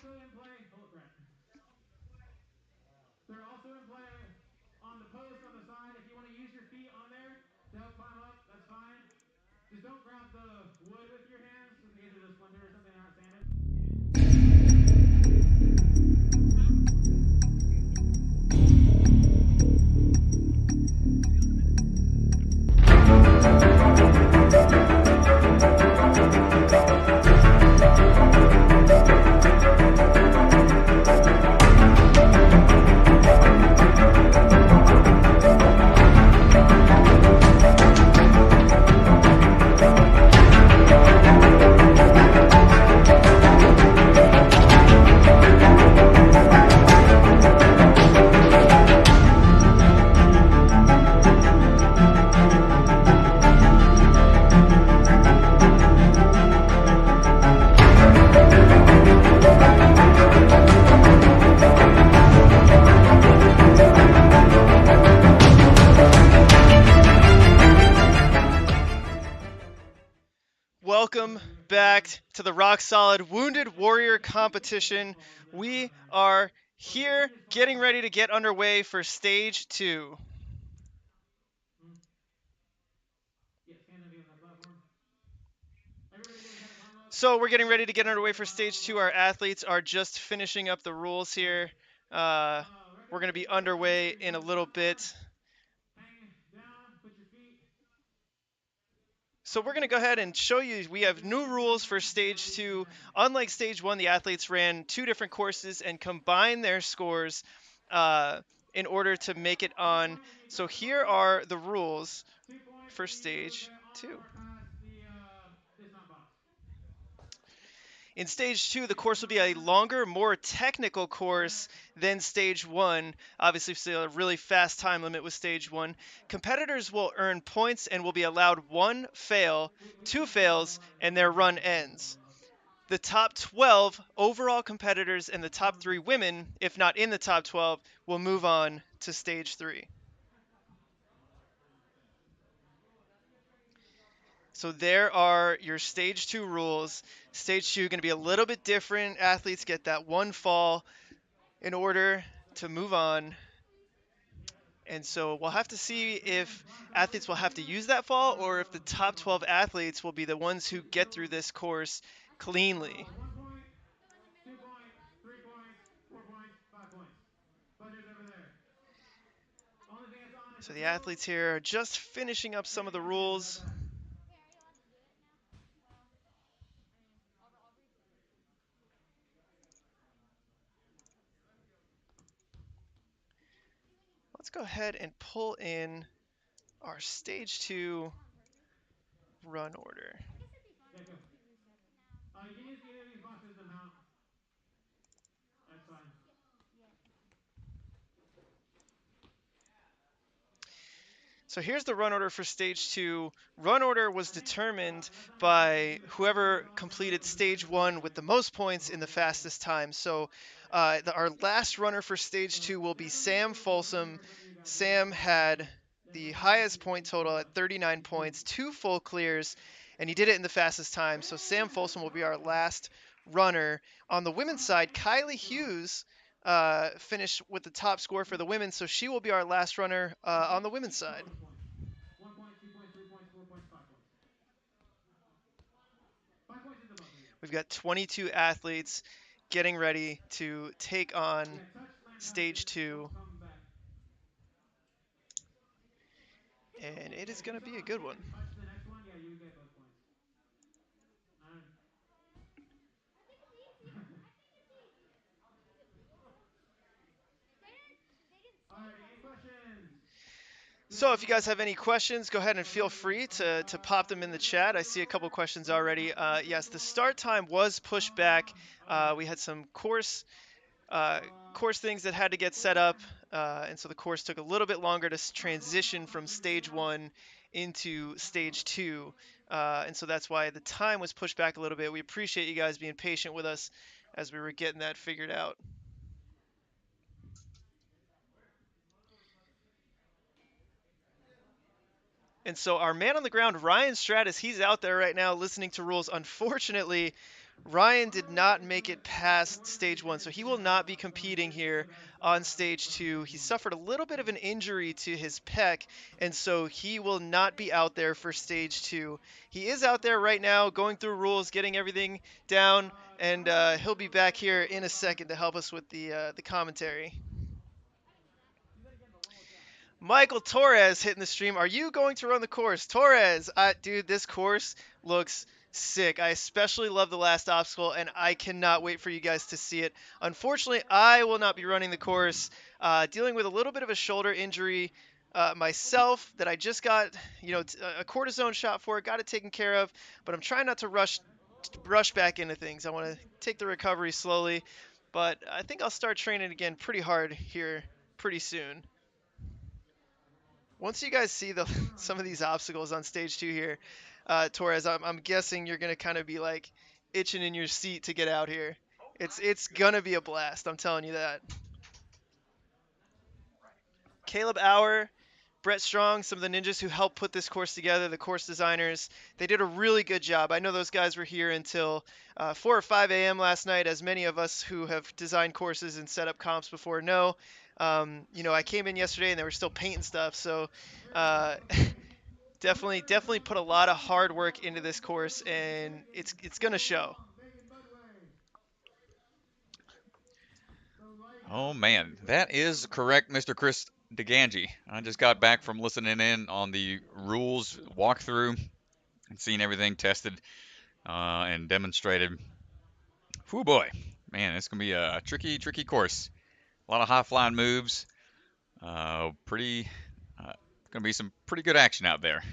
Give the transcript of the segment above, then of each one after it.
also in play. Oh crap! They're also in play on the post on the side. If you want to use your feet on there to help climb up, that's fine. Just don't grab the wood with your hands in case there's a splinter or something they're not sanded. Welcome back to the Rock Solid Wounded Warrior competition. We are here getting ready to get underway for stage 2. So we're getting ready to get underway for stage 2. Our athletes are just finishing up the rules here. We're going to be underway in a little bit. So we're going to go ahead and show you, we have new rules for stage 2. Unlike stage 1, the athletes ran 2 different courses and combined their scores in order to make it on. So here are the rules for stage 2. In stage 2, the course will be a longer, more technical course than stage 1. Obviously, still a really fast time limit with stage 1. Competitors will earn points and will be allowed 1 fail, 2 fails, and their run ends. The top 12 overall competitors and the top 3 women, if not in the top 12, will move on to stage 3. So there are your stage 2 rules. Stage 2 going to be a little bit different. Athletes get that 1 fall in order to move on. And so we'll have to see if athletes will have to use that fall or if the top 12 athletes will be the ones who get through this course cleanly. 1 point, 2 points, 3 points, 4 points, 5 points. Buzzers over there. So the athletes here are just finishing up some of the rules. Let's go ahead and pull in our stage 2 run order. Yeah, go. You can use either of these boxes to mount. That's fine. So here's the run order for stage 2. Run order was determined by whoever completed stage 1 with the most points in the fastest time. So our last runner for stage 2 will be Sam Folsom. Sam had the highest point total at 39 points, 2 full clears, and he did it in the fastest time. So Sam Folsom will be our last runner. On the women's side, Kylie Hughes finished with the top score for the women, so she will be our last runner on the women's side. 1 point, 2 points, 3 points, 4 points, 5 points. 5 points is the buzzer. We've got 22 athletes getting ready to take on stage 2. And it is going to be a good one. Touch the next one, yeah, you get both points. Alright, any questions? So if you guys have any questions, go ahead and feel free to pop them in the chat. I see a couple questions already. Yes, the start time was pushed back. We had some course things that had to get set up, and so the course took a little bit longer to transition from stage 1 into stage 2, and so that's why the time was pushed back a little bit. We appreciate you guys being patient with us as we were getting that figured out. And so our man on the ground, Ryan Stratus, he's out there right now listening to rules. Unfortunately, Ryan did not make it past stage 1, so he will not be competing here on stage 2. He suffered a little bit of an injury to his pec, and so he will not be out there for stage 2. He is out there right now going through rules, getting everything down, and he'll be back here in a second to help us with the commentary. Michael Torres hitting the stream. Are you going to run the course? Torres, dude, this course looks sick. I especially love the last obstacle, and I cannot wait for you guys to see it. Unfortunately, I will not be running the course. Dealing with a little bit of a shoulder injury myself that I just got, a cortisone shot for. Got it taken care of, but I'm trying not to rush back into things. I want to take the recovery slowly, but I think I'll start training again pretty hard here pretty soon. Once you guys see some of these obstacles on stage 2 here, Torres, I'm guessing you're gonna kind of be like itching in your seat to get out here. It's gonna be a blast. I'm telling you that. Caleb Auer, Brett Strong, some of the ninjas who helped put this course together, the course designers, they did a really good job. I know those guys were here until 4 or 5 a.m. last night, as many of us who have designed courses and set up comps before know. I came in yesterday and they were still painting stuff, so definitely put a lot of hard work into this course, and it's gonna show. Oh man, that is correct, Mr. Chris DeGangi. I just got back from listening in on the rules walkthrough and seeing everything tested and demonstrated. Whew boy, man, it's gonna be a tricky course. A lot of high flying moves. Gonna be some pretty good action out there.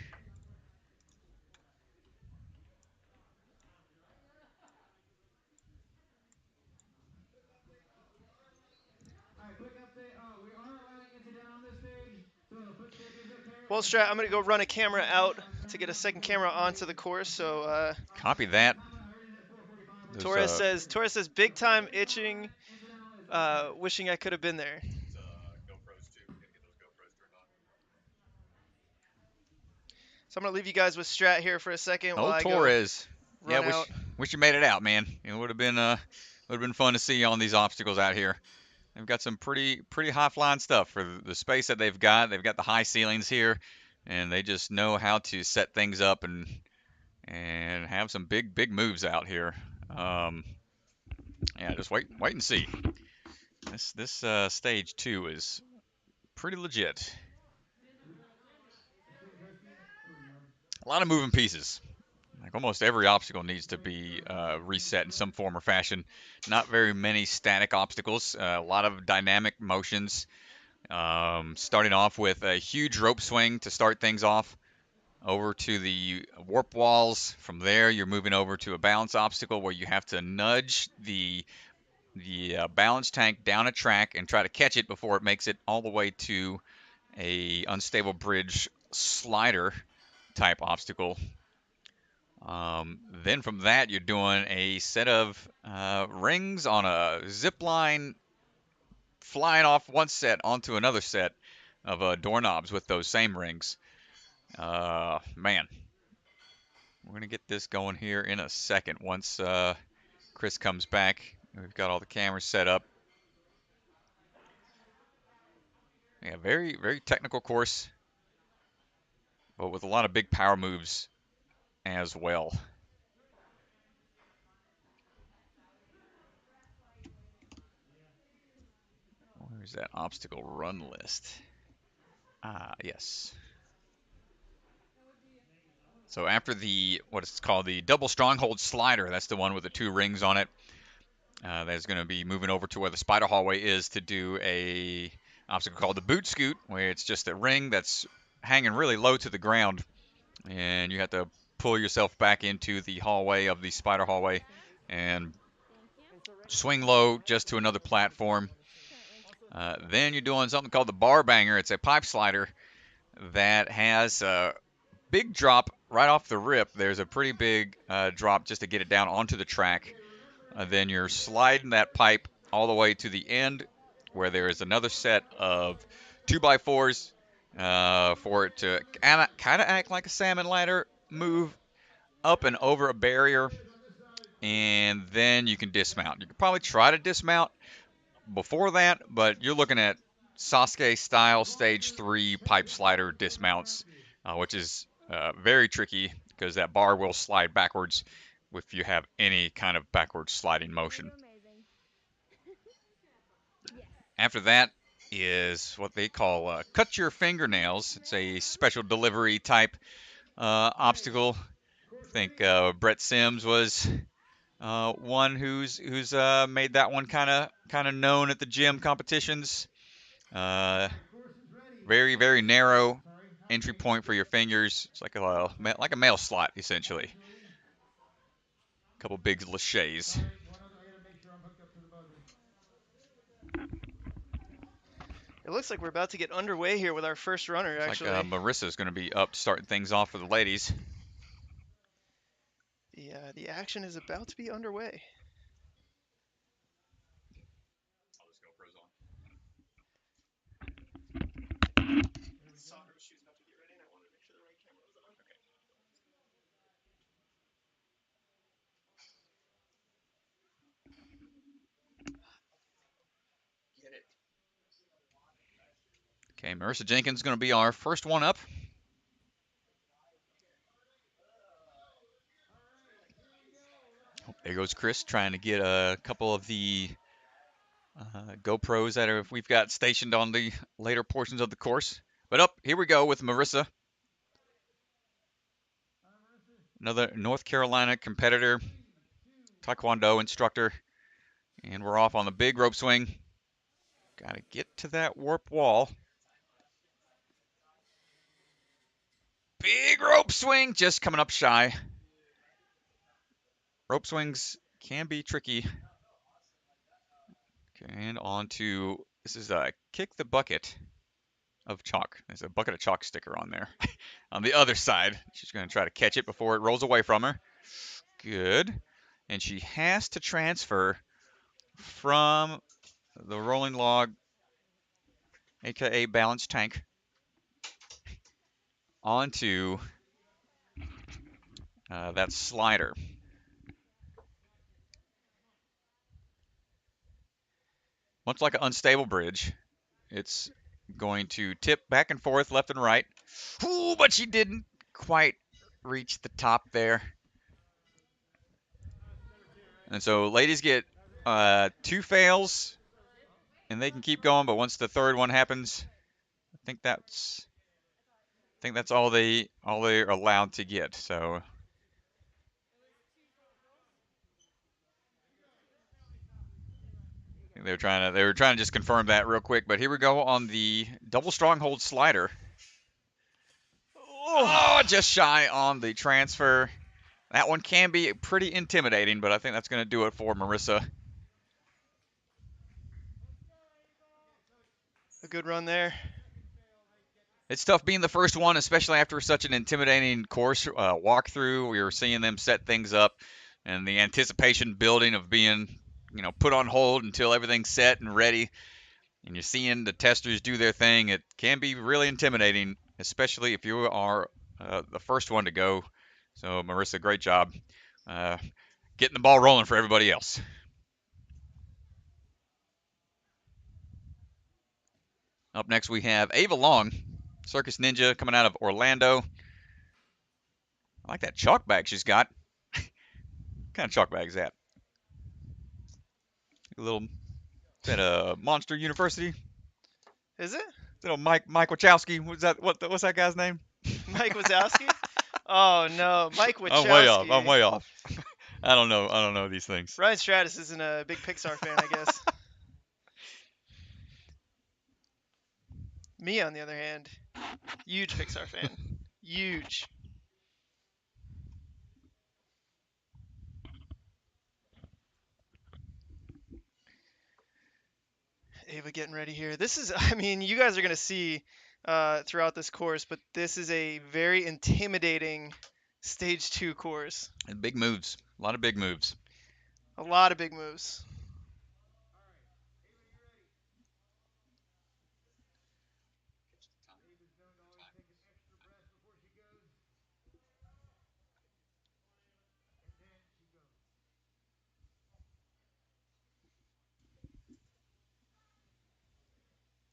Well, Strat, I'm gonna go run a camera out to get a second camera onto the course. So copy that. Torres says big time itching, wishing I could have been there. So I'm gonna leave you guys with Strat here for a second while I Torres. Go run out. Wish you made it out, man. It would have been fun to see you on these obstacles out here. They've got some pretty high flying stuff for the space that they've got. They've got the high ceilings here, and they just know how to set things up and have some big moves out here. Yeah, just wait and see. This stage 2 is pretty legit. A lot of moving pieces. Like almost every obstacle needs to be reset in some form or fashion. Not very many static obstacles. A lot of dynamic motions. Starting off with a huge rope swing to start things off. Over to the warp walls. From there, you're moving over to a balance obstacle where you have to nudge the balance tank down a track and try to catch it before it makes it all the way to a unstable bridge slider type obstacle. Then from that, you're doing a set of rings on a zip line, flying off one set onto another set of doorknobs with those same rings. Man, we're going to get this going here in a second once Chris comes back. We've got all the cameras set up. Yeah, very technical course, but with a lot of big power moves as well. Where's that obstacle run list? Yes. So after what's called the double stronghold slider, that's the one with the 2 rings on it. That's going to be moving over to where the spider hallway is to do a obstacle called the boot scoot, where it's just a ring that's hanging really low to the ground, and you have to pull yourself back into the hallway of the spider hallway and swing low just to another platform. Then you're doing something called the bar banger. It's a pipe slider that has a big drop right off the rip. There's a pretty big drop just to get it down onto the track. Then you're sliding that pipe all the way to the end where there is another set of 2x4s for it to kind of act like a salmon ladder, move up and over a barrier, and then you can dismount. You could probably try to dismount before that, but you're looking at Sasuke style stage 3 pipe slider dismounts, which is very tricky because that bar will slide backwards if you have any kind of backwards sliding motion. After that is what they call cut your fingernails. It's a special delivery type obstacle. I think Brett Sims was one who's made that one kind of known at the gym competitions. Very very narrow entry point for your fingers. It's like a mail slot essentially. A couple big laches. It looks like we're about to get underway here with our first runner, Looks actually. like Marissa's going to be up starting things off for the ladies. The action is about to be underway. Okay, Marissa Jenkins is going to be our first one up. There goes Chris trying to get a couple of the GoPros that we've got stationed on the later portions of the course. But up, here we go with Marissa. Another North Carolina competitor, Taekwondo instructor. And we're off on the big rope swing. Got to get to that warp wall. Big rope swing, just coming up shy. Rope swings can be tricky. Okay, and on to, this is a kick the bucket of chalk. There's a bucket of chalk sticker on there. On the other side, she's going to try to catch it before it rolls away from her. Good. And she has to transfer from the rolling log, aka balance tank, onto that slider. Much like an unstable bridge, it's going to tip back and forth, left and right. Ooh, but she didn't quite reach the top there. And so ladies get 2 fails, and they can keep going. But once the third one happens, I think that's all they're allowed to get. So they were trying to just confirm that real quick. But here we go on the double stronghold slider. Oh, just shy on the transfer. That one can be pretty intimidating, but I think that's going to do it for Marissa. A good run there. It's tough being the first one, especially after such an intimidating course walkthrough. We were seeing them set things up, and the anticipation building of being, put on hold until everything's set and ready. And you're seeing the testers do their thing. It can be really intimidating, especially if you are the first one to go. So, Marissa, great job getting the ball rolling for everybody else. Up next, we have Ava Long, Circus Ninja, coming out of Orlando. I like that chalk bag she's got. What kind of chalk bag is that? A little, is that a Monster University? Is it? Little Mike Wachowski. What's that guy's name? Mike Wazowski? Oh no, Mike Wachowski. I'm way off. I don't know these things. Ryan Stratus isn't a big Pixar fan, I guess. Me, on the other hand, huge Pixar fan. Huge. Ava getting ready here. This is, you guys are going to see throughout this course, but this is a very intimidating stage 2 course. And big moves. A lot of big moves. A lot of big moves.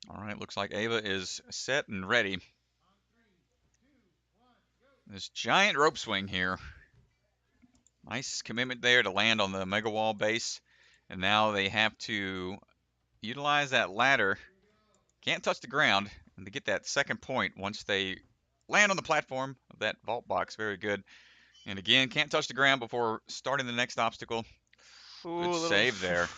All right, looks like Ava is set and ready. This giant rope swing here. Nice commitment there to land on the mega wall base. And now they have to utilize that ladder. Can't touch the ground. And to get that second point once they land on the platform of that vault box. Very good. And again, can't touch the ground before starting the next obstacle. Ooh, Good a little. save there.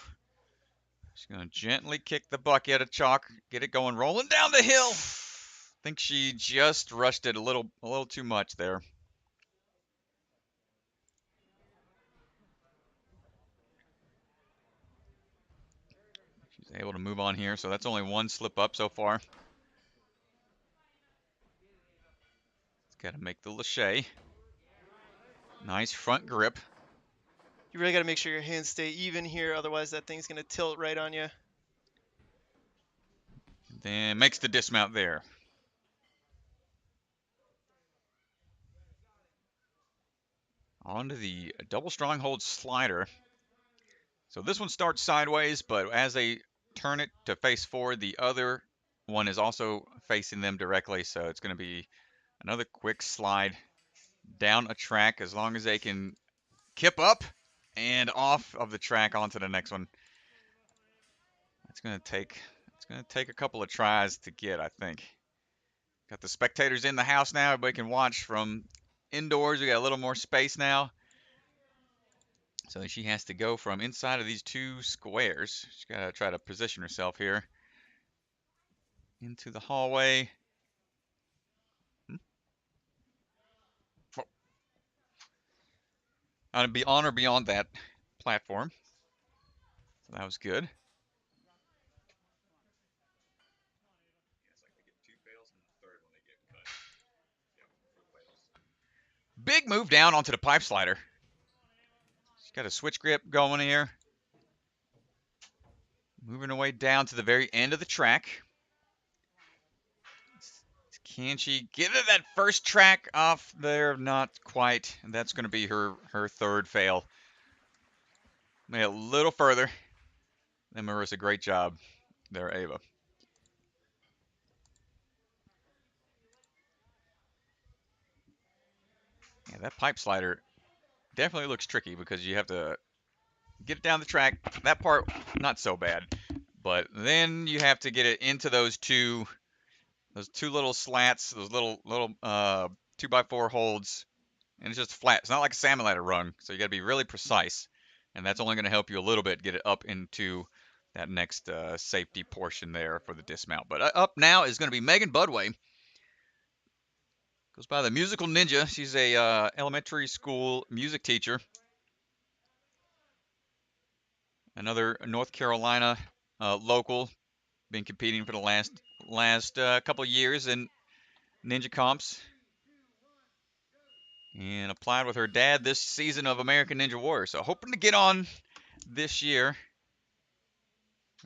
She's going to gently kick the bucket of chalk, get it going, rolling down the hill. I think she just rushed it a little too much there. She's able to move on here, so that's only one slip up so far. Got to make the lache. Nice front grip. You really got to make sure your hands stay even here, otherwise that thing's going to tilt right on you. Then makes the dismount there. Onto the double stronghold slider. So this one starts sideways, but as they turn it to face forward, the other one is also facing them directly. So it's going to be another quick slide down a track as long as they can kip up and off of the track onto the next one. It's going to take a couple of tries to get, I think. Got the spectators in the house now. Everybody can watch from indoors. We got a little more space now. So she has to go from inside of these two squares. She's got to try to position herself here into the hallway. On or beyond that platform. So that was good. Big move down onto the pipe slider. She's got a switch grip going here. Moving her way down to the very end of the track. Can she get to that first track off there? Not quite. And that's going to be her third fail. Made it a little further. And Marissa, great job there, Ava. Yeah, that pipe slider definitely looks tricky because you have to get it down the track. That part, not so bad. But then you have to get it into those two little slats, those little 2x4 holds, and it's just flat. It's not like a salmon ladder rung, so you got to be really precise, and that's only going to help you a little bit get it up into that next safety portion there for the dismount. But up now is going to be Megan Budway. Goes by the Musical Ninja. She's a elementary school music teacher. Another North Carolina local. Been competing for the last couple of years in Ninja comps. And applied with her dad this season of American Ninja Warrior. So hoping to get on this year.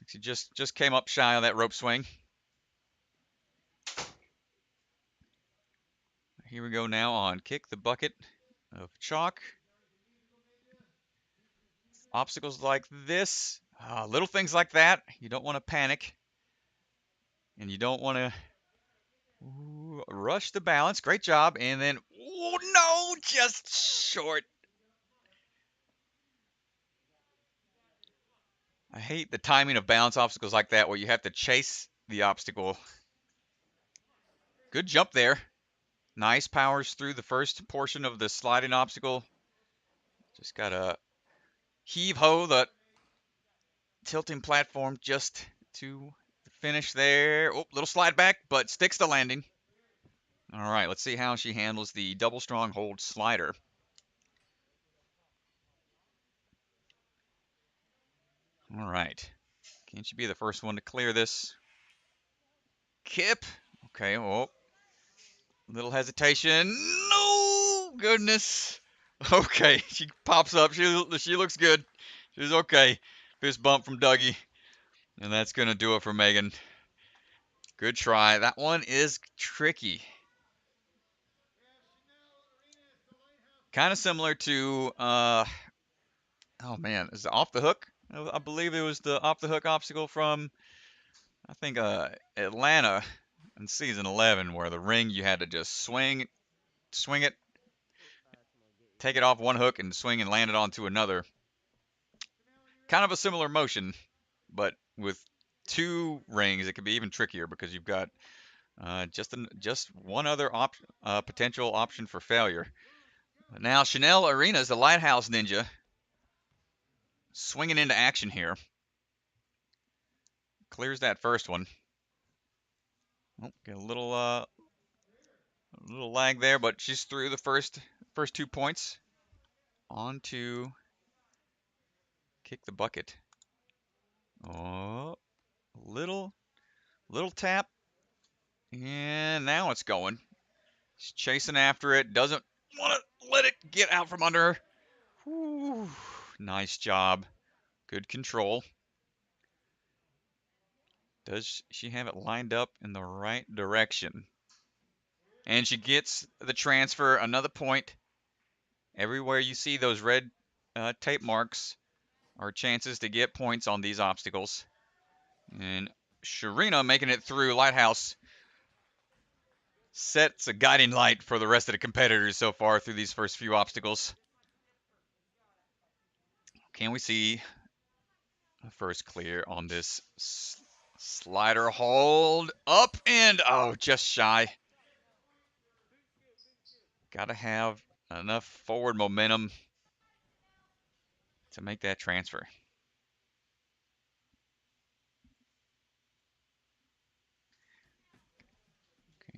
She just came up shy on that rope swing. Here we go now on kick the bucket of chalk. Obstacles like this, little things like that, you don't want to panic. And you don't want to rush the balance. Great job. And then, oh no, just short. I hate the timing of balance obstacles like that where you have to chase the obstacle. Good jump there. Nice powers through the first portion of the sliding obstacle. Just got to heave-ho the tilting platform just to finish there. Oh, little slide back, but sticks the landing. All right, let's see how she handles the double stronghold slider. All right. Can she be the first one to clear this? Kip. Okay, oh. Little hesitation. No! Goodness. Okay, she pops up. She looks good. She's okay. Fist bump from Dougie. And that's going to do it for Megan. Good try. That one is tricky. Kind of similar to, oh man, is it off the hook? I believe it was the off the hook obstacle from I think Atlanta in season 11, where the ring you had to just swing it, take it off one hook and swing and land it onto another. Kind of a similar motion, but with 2 rings, it can be even trickier because you've got just one other potential option for failure. Now Chanel Arenas, the Lighthouse Ninja, swinging into action here. Clears that first one. Oh, get a little lag there, but she's through the first 2 points. On to kick the bucket. Oh, little tap, and now it's going. She's chasing after it. Doesn't want to let it get out from under her. Whew, nice job. Good control. Does she have it lined up in the right direction? And she gets the transfer, another point. Everywhere you see those red tape marks are chances to get points on these obstacles. And Sharina making it through. Lighthouse sets a guiding light for the rest of the competitors so far through these first few obstacles. Can we see a first clear on this slider hold? Up and, oh, just shy. Got to have enough forward momentum to make that transfer.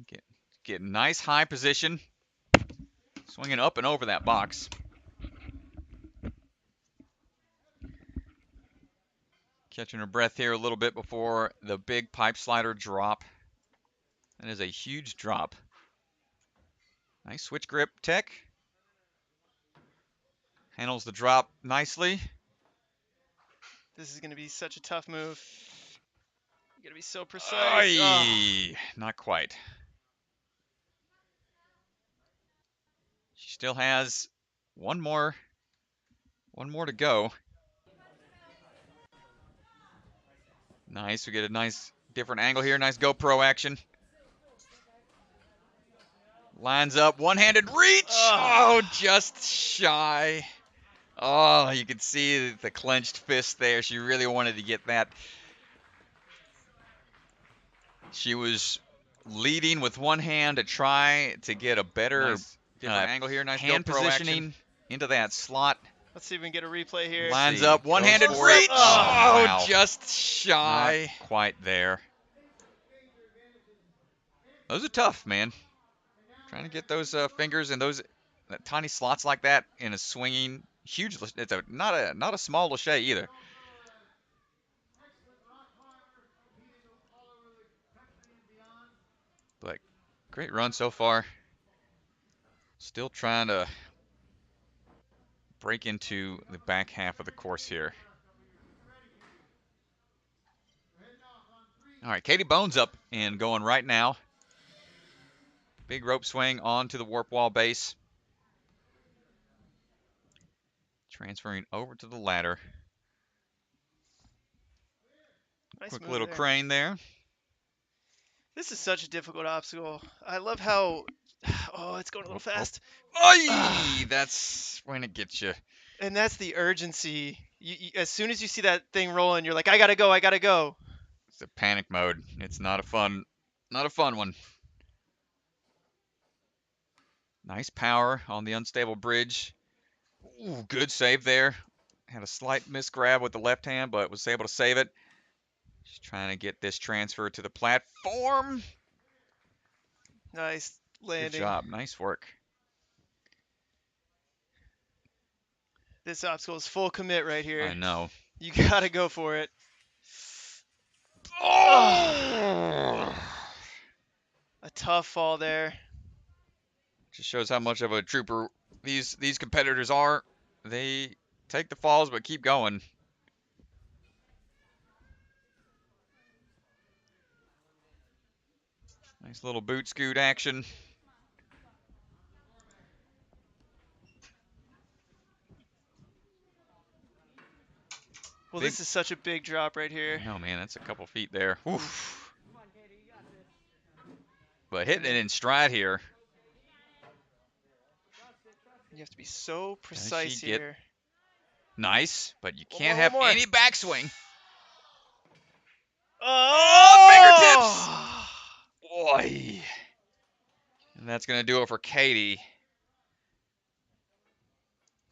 Okay, get nice high position. Swinging up and over that box. Catching her breath here a little bit before the big pipe slider drop. That is a huge drop. Nice switch grip tech. Handles the drop nicely. This is going to be such a tough move. You got to be so precise. Not quite. She still has one more to go. Nice. We get a nice different angle here. Nice GoPro action. Lines up. One-handed reach. Oh, just shy. Oh, you can see the clenched fist there. She really wanted to get that. She was leading with one hand to try to get a better Different angle here. Nice hand GoPro positioning action. into that slot. Let's see if we can get a replay here. Lines up, one-handed Goes reach. for it. Wow. Just shy. Not quite there. Those are tough, man. Trying to get those fingers in those tiny slots like that in a swinging huge. It's not a small lâcher either. But great run so far. Still trying to break into the back half of the course here. All right, Katie Bones up and going right now. Big rope swing onto the warp wall base. Transferring over to the ladder. Nice Quick move little there. crane there. This is such a difficult obstacle. I love how, oh, it's going a little fast. That's when it gets you. And that's the urgency. As soon as you see that thing rolling, you're like, I gotta go, I gotta go. It's a panic mode. It's not a fun one. Nice power on the unstable bridge. Ooh, good save there. Had a slight misgrab with the left hand, but was able to save it. Just trying to get this transfer to the platform. Nice landing. Good job. Nice work. This obstacle is full commit right here. I know. You gotta go for it. Oh! A tough fall there. Just shows how much of a trooper these competitors are. They take the falls but keep going. Nice little boot scoot action. Well, this is such a big drop right here. No, man, that's a couple feet there. Oof. But hitting it in stride here. You have to be so Does precise she get here. nice, but you One can't more, have one more. any backswing. Oh! Boy. And that's going to do it for Katie.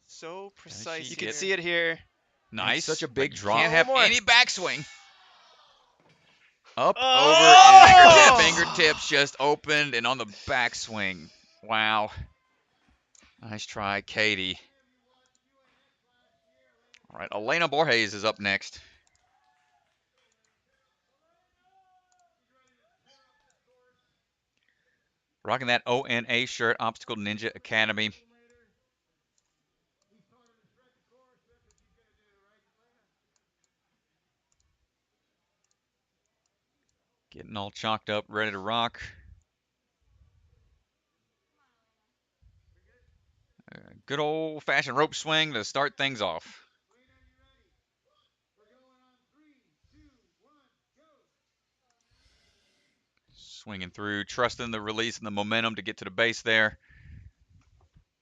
So precise. You get- can see it here. Nice. such a but big you drop. Can't One have more. any backswing. Up, Oh! over, and fingertips just opened and on the backswing. Wow. Nice try, Katie. All right, Elena Borges is up next. Rocking that ONA shirt, Obstacle Ninja Academy. Getting all chalked up, ready to rock. Good old-fashioned rope swing to start things off. Swinging through, trusting the release and the momentum to get to the base there.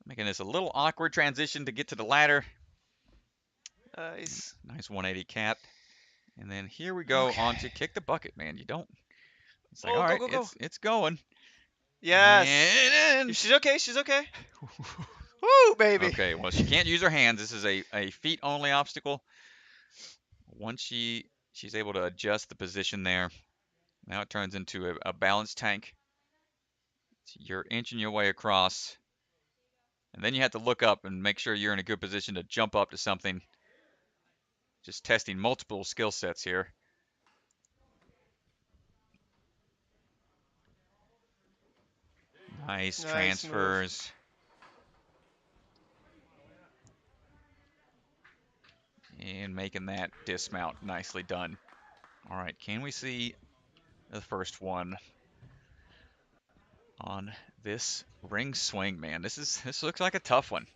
Making this a little awkward transition to get to the ladder. Nice. Nice 180 cat. And then here we go on to kick the bucket, man. You don't. It's like, all right, go. it's going. Yes. And She's okay. She's okay. Woo, baby. okay, well, she can't use her hands. This is a feet-only obstacle. Once she's able to adjust the position there, now it turns into a balance tank. So you're inching your way across, and then you have to look up and make sure you're in a good position to jump up to something. Just testing multiple skill sets here. Nice transfers. And making that dismount. Nicely done. All right, can we see the first one on this ring swing, man? This looks like a tough one.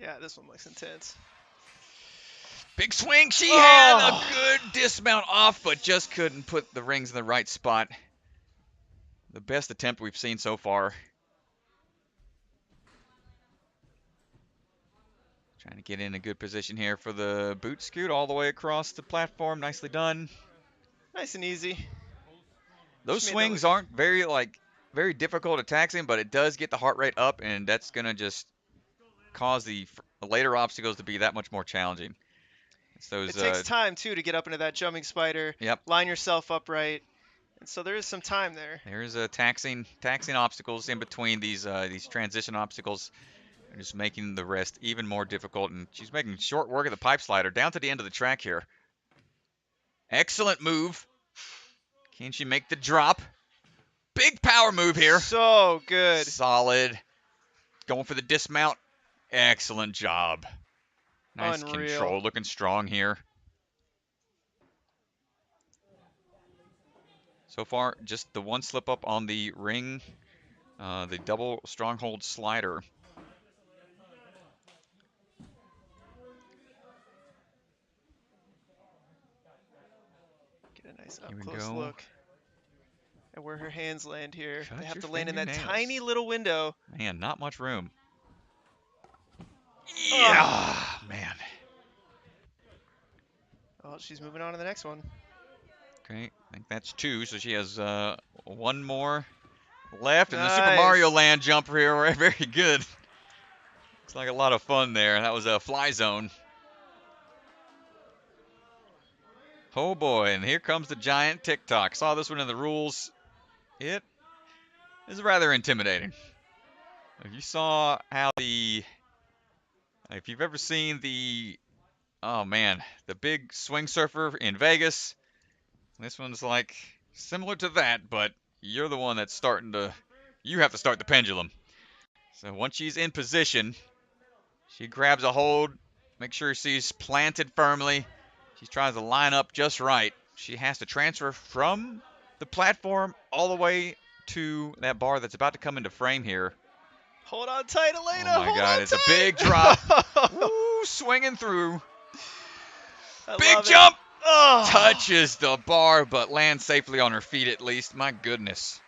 Yeah, this one looks intense. Big swing. She had a good dismount off, but just couldn't put the rings in the right spot. The best attempt we've seen so far. Trying to get in a good position here for the boot scoot all the way across the platform. Nicely done. Nice and easy. Those swings aren't very difficult at taxing, but it does get the heart rate up, and that's going to just cause the later obstacles to be that much more challenging. It takes time, too, to get up into that jumping spider. Yep. Line yourself up right. And so there is some time there. There's taxing obstacles in between these transition obstacles. They're just making the rest even more difficult, and she's making short work of the pipe slider down to the end of the track here. Excellent move. Can she make the drop? Big power move here. So good. Solid. Going for the dismount. Excellent job. Nice control. Looking strong here. So far, just the one slip up on the ring, the double stronghold slider. Get a nice up-close look at where her hands land here. Cut they have to your land in that fingernails. tiny little window. Man, not much room. Yeah, man. Oh, she's moving on to the next one. Okay, I think that's two, so she has one more left. And the Super Mario Land jumper here, very good. Looks like a lot of fun there. That was a fly zone. Oh boy, and here comes the giant TikTok. Saw this one in the rules. It is rather intimidating. If you saw how if you've ever seen the big swing surfer in Vegas, this one's like similar to that, but you're the one that's you have to start the pendulum. So once she's in position, she grabs a hold, make sure she's planted firmly. She tries to line up just right. She has to transfer from the platform all the way to that bar that's about to come into frame here. Hold on tight, Elena. Oh my God, it's a big drop. Woo, swinging through. I Big love it. jump! Oh, Touches the bar, but lands safely on her feet at least. My goodness.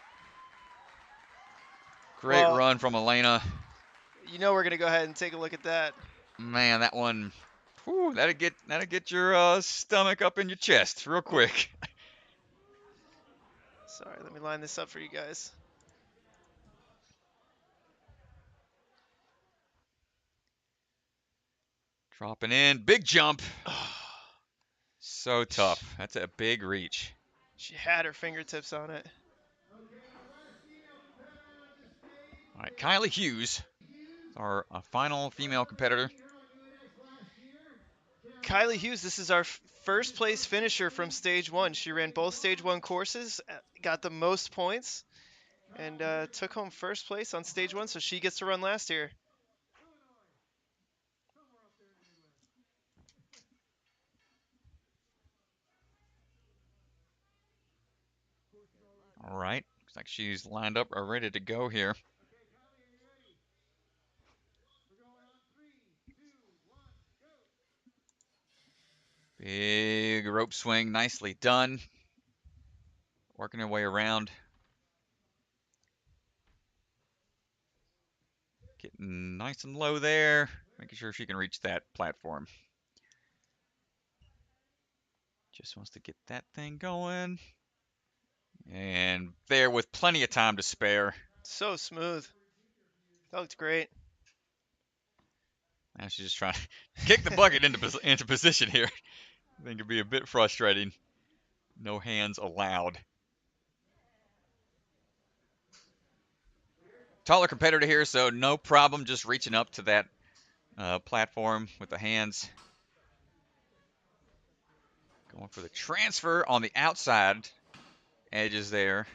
Great well, run from Elena. you know we're gonna go ahead and take a look at that. Man, that one, whew, that'll get your stomach up in your chest real quick. Sorry, let me line this up for you guys. Dropping in, big jump. Oh, So tough. That's a big reach. she had her fingertips on it. All right, Kylie Hughes, our final female competitor. Kylie Hughes, this is our first place finisher from stage one. She ran both stage one courses, got the most points, and took home first place on stage one, so she gets to run last here. All right, looks like she's lined up or ready to go here. Big rope swing, nicely done. Working her way around. Getting nice and low there. Making sure she can reach that platform. Just wants to get that thing going. And there with plenty of time to spare. So smooth. That looked great. Now she's just trying to kick the bucket into position here. I think it'd be a bit frustrating. No hands allowed. Taller competitor here, so no problem just reaching up to that platform with the hands. Going for the transfer on the outside edges there.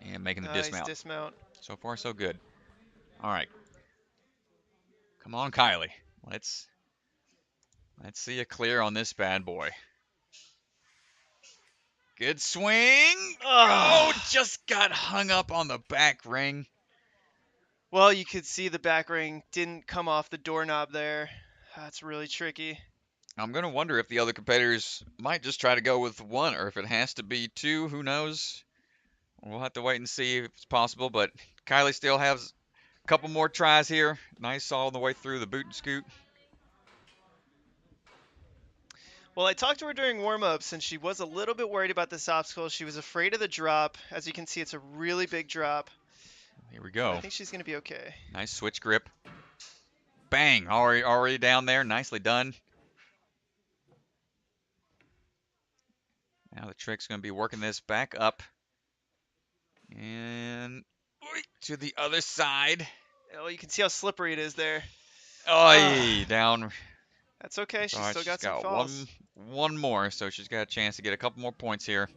And making the Nice dismount. dismount. So far, so good. All right. Come on, Kylie. Let's see you clear on this bad boy. Good swing. Oh, just got hung up on the back ring. Well, you could see the back ring didn't come off the doorknob there. That's really tricky. I'm going to wonder if the other competitors might just try to go with one, or if it has to be two. Who knows? We'll have to wait and see if it's possible, but Kylie still has a couple more tries here. Nice all the way through the boot and scoot. Well, I talked to her during warm-ups, and she was a little bit worried about this obstacle. She was afraid of the drop. As you can see, it's a really big drop. Here we But go. I think she's going to be okay. Nice switch grip. Bang! Already down there. Nicely done. Now the trick's going to be working this back up. And to the other side. Oh, you can see how slippery it is there. Oh, down. That's okay. She's All right, still she's got some got falls. one more, so she's got a chance to get a couple more points here.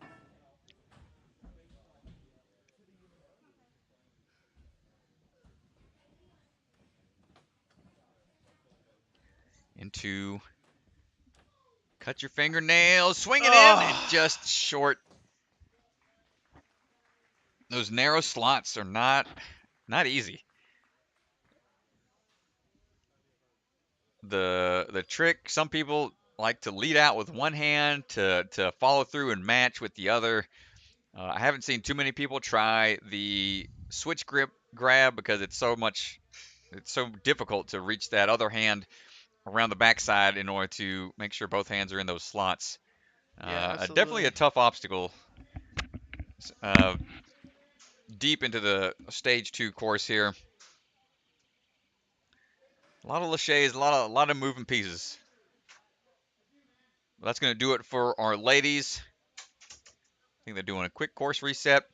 Into cut your fingernails, swing it in, and just short. Those narrow slots are not easy. The trick, some people like to lead out with one hand to follow through and match with the other. I haven't seen too many people try the switch grip grab because it's so difficult to reach that other hand around the backside in order to make sure both hands are in those slots. Yeah, absolutely. Definitely a tough obstacle. Deep into the stage 2 course here. A lot of laches, a lot of moving pieces. That's going to do it for our ladies. I think they're doing a quick course reset.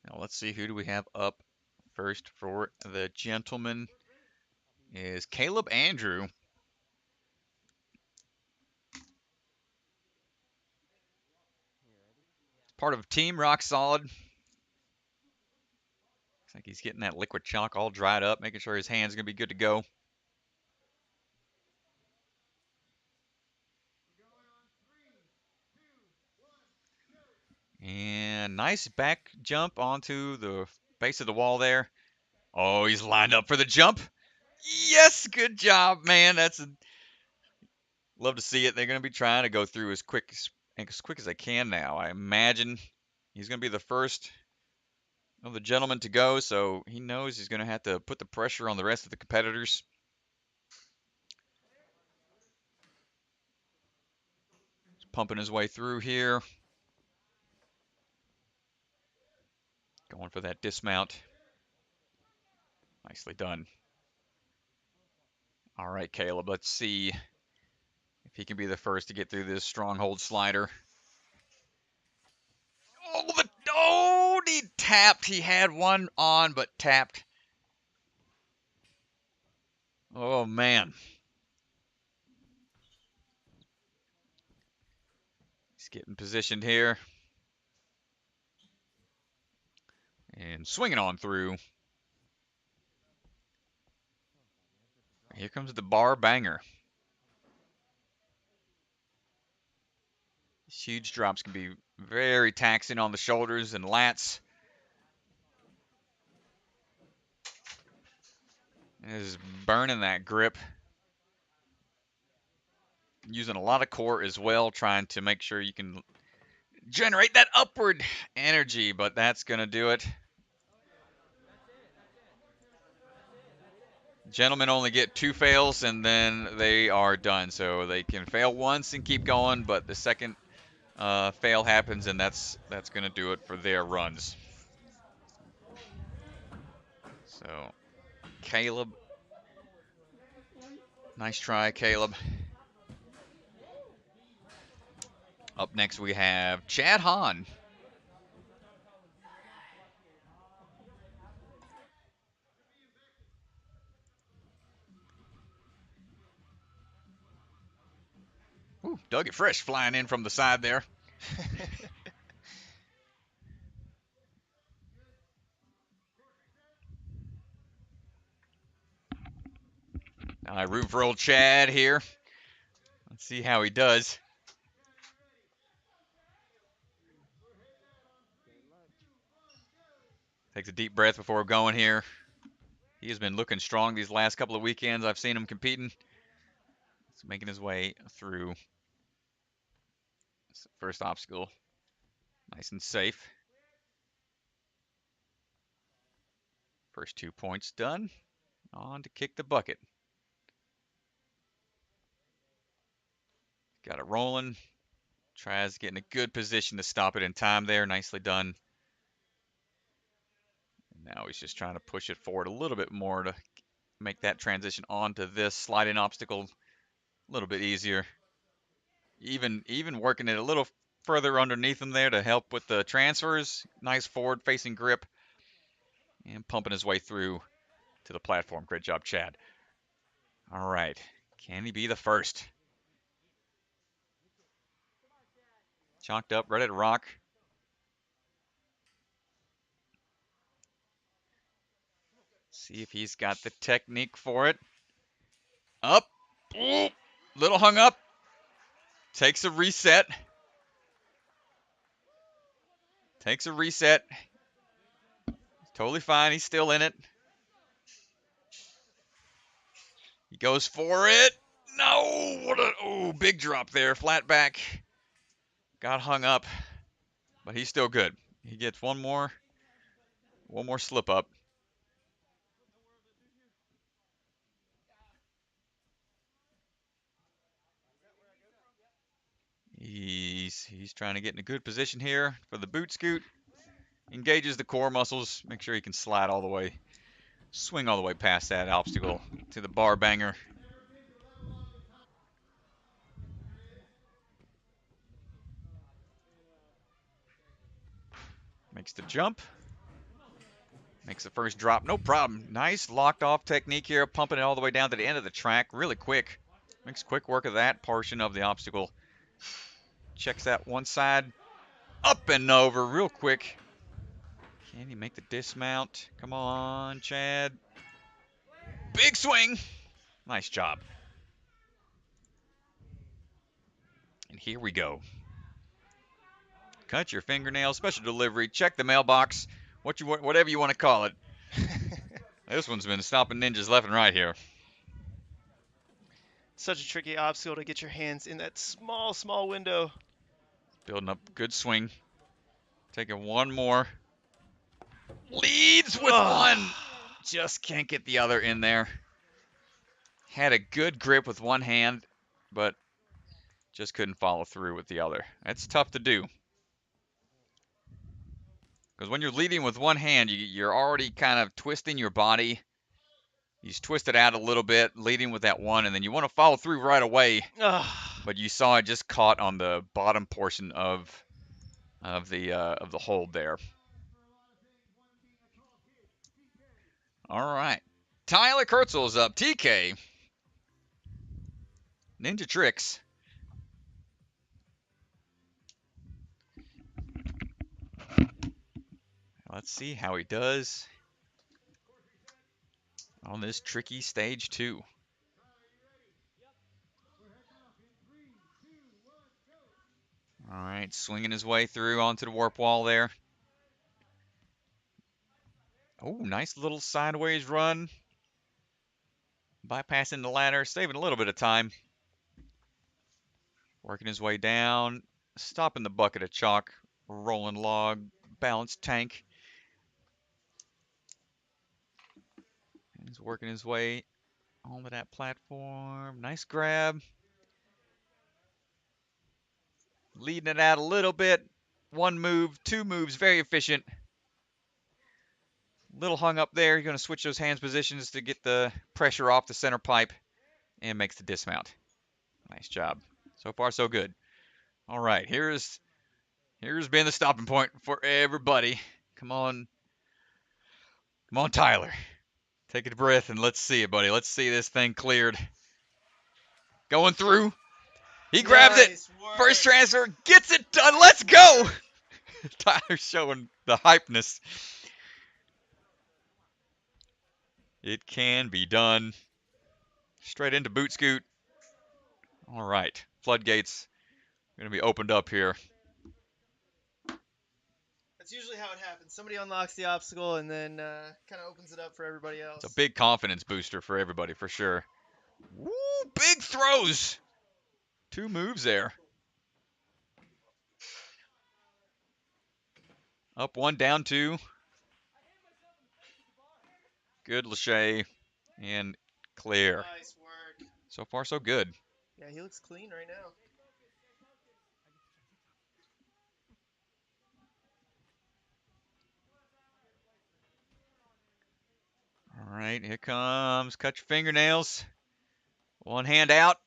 Now let's see, who do we have up first for the gentleman? Is Caleb Andrew. part of Team Rock Solid. Looks like he's getting that liquid chalk all dried up, making sure his hand's going to be good to go. And nice back jump onto the base of the wall there. Oh, he's lined up for the jump. Yes, good job, man. Love to see it. They're going to be trying to go through as quick as they can now. I imagine he's going to be the first of the gentlemen to go, so he knows he's going to have to put the pressure on the rest of the competitors. He's pumping his way through here. Going for that dismount. Nicely done. All right, Caleb, let's see if he can be the first to get through this stronghold slider. Oh, he tapped. He had one on, but tapped. Oh, man. He's getting positioned here. And swinging on through. Here comes the bar banger. These huge drops can be very taxing on the shoulders and lats. Is burning that grip. Using a lot of core as well, trying to make sure you can generate that upward energy, but that's going to do it. Gentlemen only get 2 fails and then they are done. So they can fail once and keep going, but the second fail happens and that's going to do it for their runs. So Caleb, nice try, Caleb. Up next we have Chad Hahn. Ooh, Doug it fresh flying in from the side there. I root for old Chad here. Let's see how he does. Takes a deep breath before going here. He has been looking strong these last couple of weekends. I've seen him competing. He's making his way through this first obstacle. Nice and safe. First 2 points done. On to kick the bucket. Got it rolling. Tries getting a good position to stop it in time there. Nicely done. And now he's just trying to push it forward a little bit more to make that transition onto this sliding obstacle a little bit easier. Even working it a little further underneath him there to help with the transfers. Nice forward facing grip. And pumping his way through to the platform. Great job, Chad. All right. Can he be the first? Chalked up, ready to rock. See if he's got the technique for it. Up. Ooh, little hung up. Takes a reset. Takes a reset. Totally fine. He's still in it. He goes for it. No. What a big drop there. Flat back. Got hung up. But he's still good. He gets one more slip up. He's trying to get in a good position here for the boot scoot. Engages the core muscles. Make sure he can slide all the way, swing all the way past that obstacle to the bar banger. Makes the jump. Makes the first drop. No problem. Nice locked off technique here. Pumping it all the way down to the end of the track. Really quick. Makes quick work of that portion of the obstacle. Checks that one side. Up and over real quick. Can he make the dismount? Come on, Chad. Big swing. Nice job. And here we go. Cut your fingernails, special delivery, check the mailbox, whatever you want to call it. This one's been stopping ninjas left and right here. Such a tricky obstacle to get your hands in that small, small window. Building up good swing. Taking one more. Leads with one. Just can't get the other in there. Had a good grip with one hand, but just couldn't follow through with the other. That's tough to do. Because when you're leading with one hand, you're already kind of twisting your body. He's twisted out a little bit, leading with that one, and then you want to follow through right away. But you saw it just caught on the bottom portion of the hold there. All right, Tyler Kurtzel's up. TK. Ninja Tricks. Let's see how he does on this tricky stage 2. All right, swinging his way through onto the warp wall there. Oh, nice little sideways run. Bypassing the ladder, saving a little bit of time. Working his way down, stopping the bucket of chalk, rolling log, balanced tank. He's working his way onto that platform. Nice grab. Leading it out a little bit. One move, two moves, very efficient. Little hung up there. You're going to switch those hands positions to get the pressure off the center pipe and makes the dismount. Nice job. So far, so good. All right, here's been the stopping point for everybody. Come on. Come on, Tyler. Take a breath and let's see it, buddy. Let's see this thing cleared. Going through. He grabs it. First transfer. Gets it done. Let's go. Tyler's showing the hypeness. It can be done. Straight into boot scoot. All right. Floodgates are going to be opened up here. That's usually how it happens. Somebody unlocks the obstacle and then kind of opens it up for everybody else. It's a big confidence booster for everybody, for sure. Woo, big throws. Two moves there. Up one, down two. Good Lachey and clear. Nice work. So far, so good. Yeah, he looks clean right now. All right, here comes. Cut your fingernails. One hand out.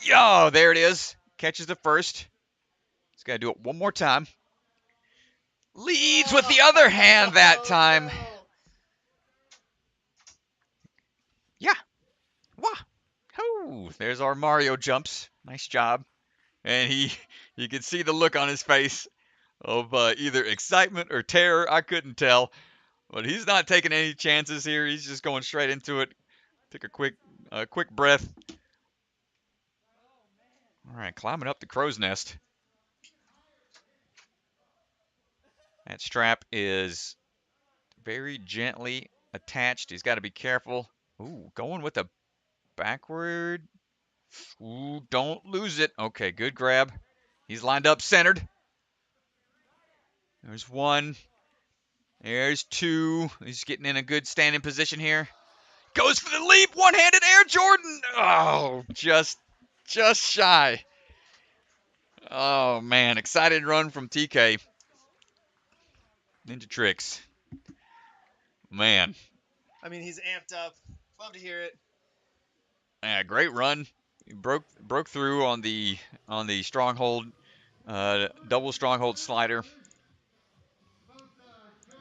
Yo, there it is. Catches the first. He's got to do it one more time. Leads with the other hand that time. No. Yeah. Wah. Oh, there's our Mario jumps. Nice job. And you can see the look on his face of either excitement or terror. I couldn't tell. But he's not taking any chances here. He's just going straight into it. Take a quick breath. All right, climbing up the crow's nest. That strap is very gently attached. He's got to be careful. Ooh, going with a backward. Ooh, don't lose it. Okay, good grab. He's lined up centered. There's one. There's two. He's getting in a good standing position here. Goes for the leap. One-handed Air Jordan. Oh, just shy. Oh, man. Excited run from TK. Ninja Tricks. Man. I mean, he's amped up. Love to hear it. Yeah, great run. He broke through on the stronghold, double stronghold slider.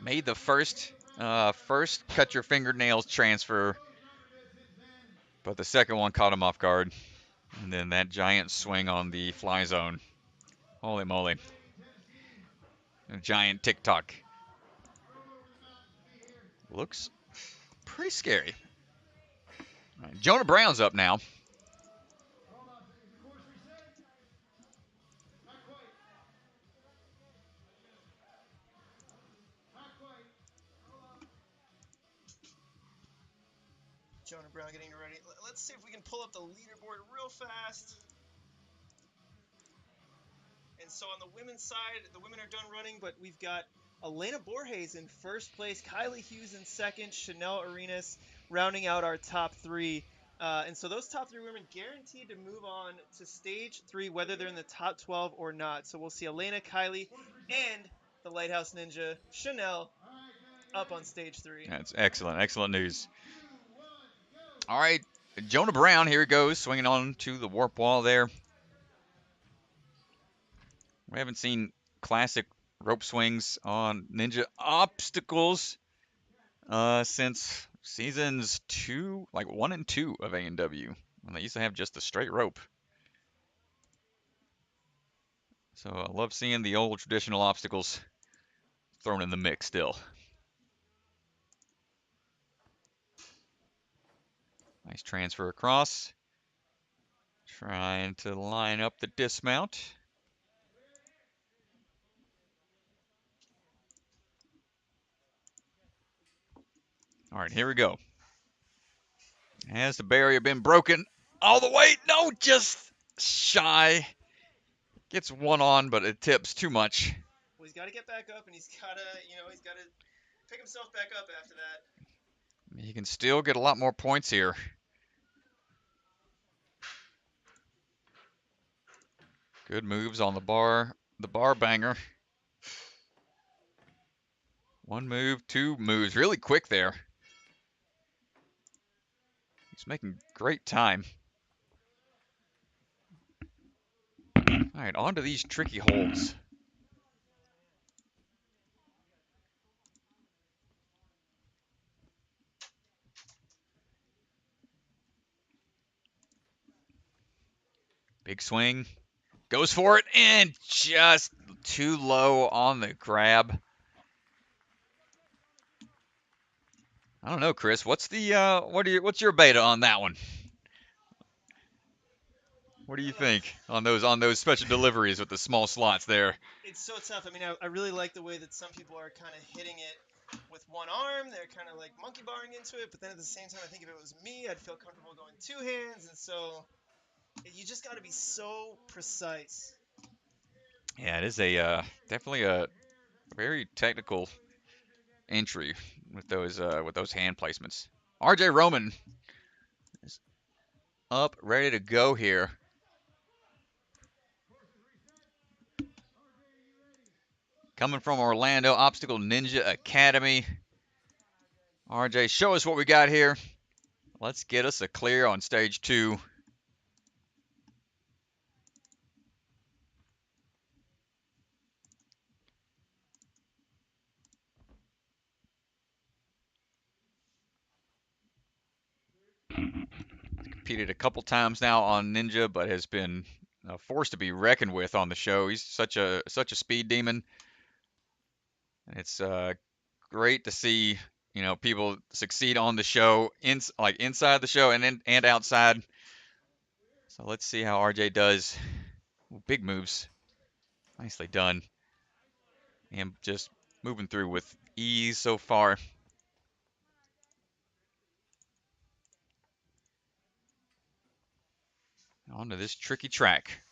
Made the first cut your fingernails transfer, but the second one caught him off guard. And then that giant swing on the fly zone. Holy moly. A giant TikTok. Looks pretty scary. All right, Jonah Brown's up now. Jonah Brown getting ready. Let's see if we can pull up the leaderboard real fast. And so on the women's side, the women are done running, but we've got Elena Borges in first place, Kylie Hughes in second, Chanel Arenas rounding out our top three. And so those top three women guaranteed to move on to stage 3, whether they're in the top 12 or not. So we'll see Elena, Kylie, and the Lighthouse Ninja, Chanel, up on stage 3. That's excellent. Excellent news. All right, Jonah Brown, here he goes, swinging on to the warp wall there. We haven't seen classic rope swings on Ninja Obstacles since seasons 1 and 2 of A&W, when they used to have just the straight rope. So I love seeing the old traditional obstacles thrown in the mix still. Nice transfer across. Trying to line up the dismount. All right, here we go. Has the barrier been broken all the way? No, just shy. Gets one on, but it tips too much. Well, he's got to get back up, and he's got to pick himself back up after that. He can still get a lot more points here. Good moves on the bar banger. One move, two moves, really quick there. He's making great time. All right, on to these tricky holds. Big swing. Goes for it, and just too low on the grab. I don't know, Chris. What's what's your beta on that one? What do you think on those special deliveries with the small slots there? It's so tough. I mean, I really like the way that some people are kind of hitting it with one arm. They're kind of like monkey barring into it, but then at the same time, I think if it was me, I'd feel comfortable going two hands, and so you just got to be so precise. Yeah, it is a definitely a very technical entry with those hand placements. RJ Roman is up, ready to go here. Coming from Orlando Obstacle Ninja Academy. RJ, show us what we got here. Let's get us a clear on stage 2. Competed a couple times now on Ninja, but has been a force to be reckoned with on the show. He's such a speed demon. It's great to see people succeed on the show, inside the show and outside. So let's see how RJ does. Ooh, big moves, nicely done, and just moving through with ease so far. Onto this tricky track.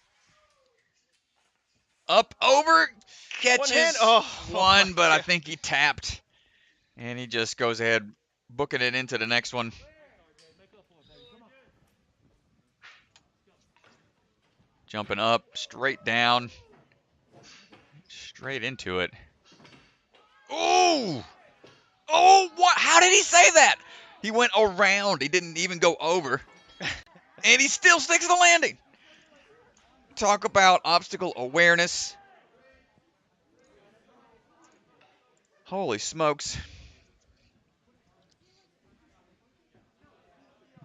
Up, over, catches one, but I think he tapped. And he just goes ahead, booking it into the next one. Jumping up, straight down, straight into it. Oh! Oh, what? How did he say that? He went around. He didn't even go over. And he still sticks the landing. Talk about obstacle awareness. Holy smokes.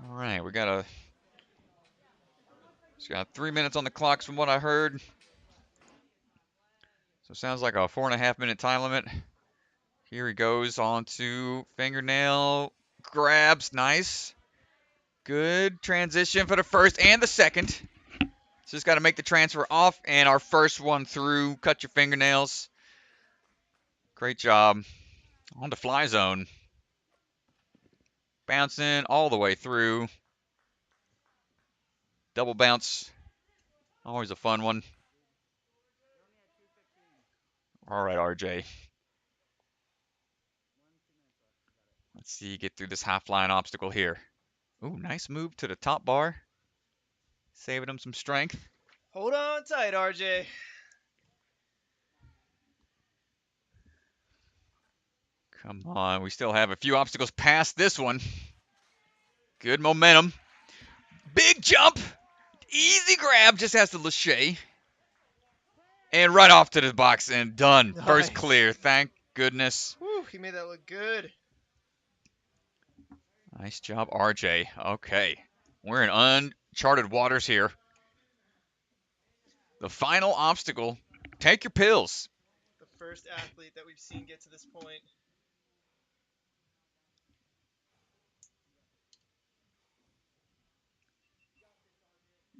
All right, we got 3 minutes on the clocks from what I heard. So it sounds like a 4.5-minute time limit. Here he goes on to fingernail grabs. Nice. Good transition for the first and the second. Just got to make the transfer off, and our first one through. Cut your fingernails. Great job. On to fly zone. Bouncing all the way through. Double bounce. Always a fun one. All right, RJ. Let's see you get through this half line obstacle here. Ooh, nice move to the top bar. Saving him some strength. Hold on tight, RJ. Come on, we still have a few obstacles past this one. Good momentum. Big jump. Easy grab, just has to lâcher. And right off to the box and done. Nice. First clear, thank goodness. Whew, he made that look good. Nice job, RJ. Okay, we're in uncharted waters here. The final obstacle, take your pills. The first athlete that we've seen get to this point.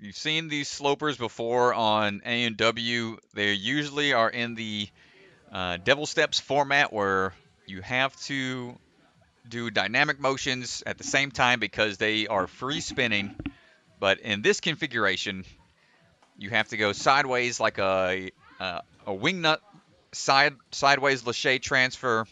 You've seen these slopers before on A&W. They usually are in the Devil Steps format where you have to do dynamic motions at the same time because they are free spinning. But in this configuration, you have to go sideways like a wing nut sideways lâcher transfer,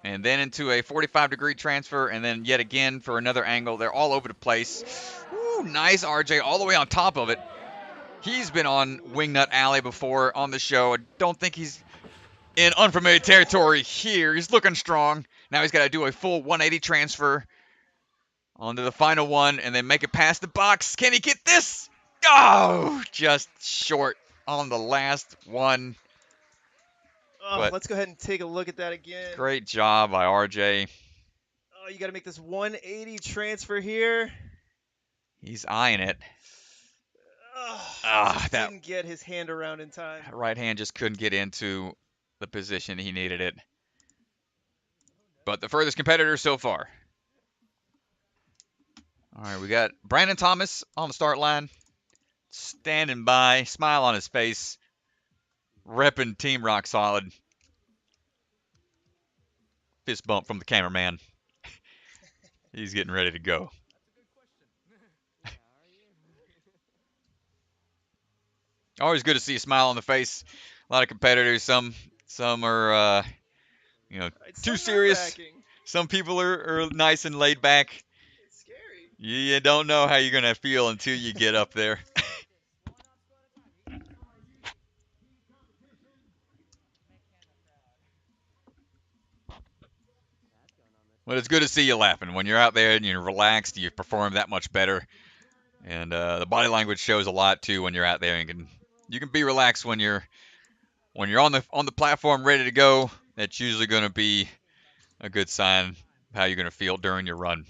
and then into a 45-degree transfer, and then yet again for another angle. They're all over the place. Ooh, nice RJ all the way on top of it. He's been on Wingnut Alley before on the show. I don't think he's in unfamiliar territory here. He's looking strong. Now he's got to do a full 180 transfer onto the final one and then make it past the box. Can he get this? Oh, just short on the last one. Oh, let's go ahead and take a look at that again. Great job by RJ. Oh, you got to make this 180 transfer here. He's eyeing it. That didn't get his hand around in time. Right hand just couldn't get into the position he needed it. But the furthest competitor so far. All right, we got Brandon Thomas on the start line. Standing by, smile on his face. Repping Team Rock Solid. Fist bump from the cameraman. He's getting ready to go. Always good to see a smile on the face. A lot of competitors. Some are, too serious. Some people are nice and laid back. It's scary. You don't know how you're gonna feel until you get up there. But it's good to see you laughing. When you're out there and you're relaxed, you perform that much better. And the body language shows a lot too when you're out there. And you can be relaxed when you're on the platform ready to go. That's usually going to be a good sign of how you're going to feel during your run.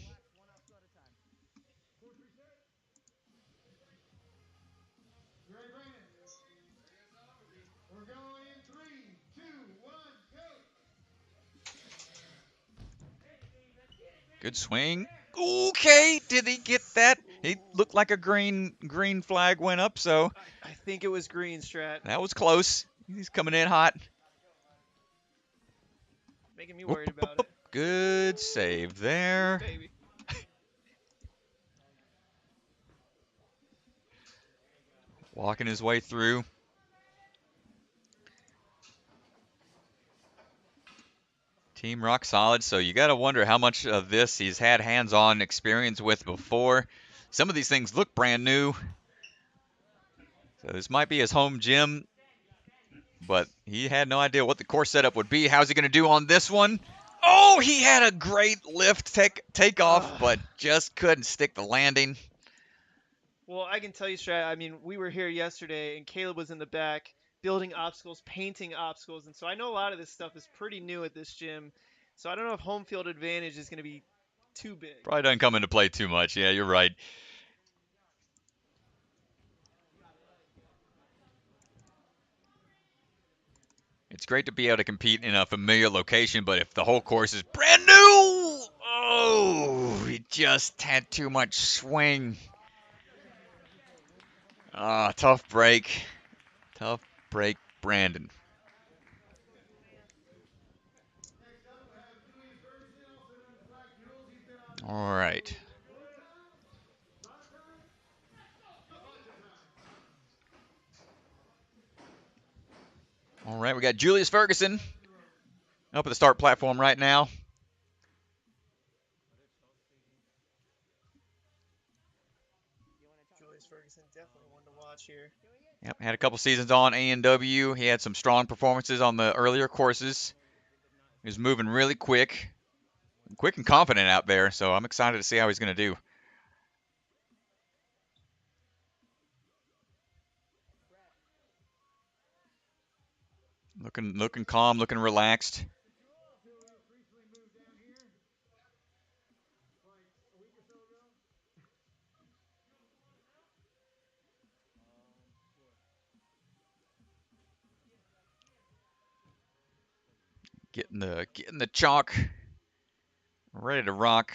Good swing. Okay, did he get that? He looked like a green flag went up, so. I think it was green, Strat. That was close. He's coming in hot. Making me worried about it. Good save there. Baby. Walking his way through. Team Rock Solid, so you got to wonder how much of this he's had hands-on experience with before. Some of these things look brand new. So this might be his home gym, but he had no idea what the course setup would be. How's he going to do on this one? Oh, he had a great lift takeoff, but just couldn't stick the landing. Well, I can tell you, Strat, I mean, we were here yesterday, and Caleb was in the back building obstacles, painting obstacles, and so I know a lot of this stuff is pretty new at this gym. So I don't know if home field advantage is going to be too big. Probably doesn't come into play too much. Yeah, you're right. It's great to be able to compete in a familiar location, but if the whole course is brand new, oh, he just had too much swing. Ah, tough break. Tough break, Brandon. All right. All right, we got Julius Ferguson up at the start platform right now. Julius Ferguson, definitely one to watch here. Yep, had a couple seasons on A&W. He had some strong performances on the earlier courses. He was moving really quick and confident out there, so I'm excited to see how he's going to do. Looking calm, looking relaxed. Getting the chalk, ready to rock.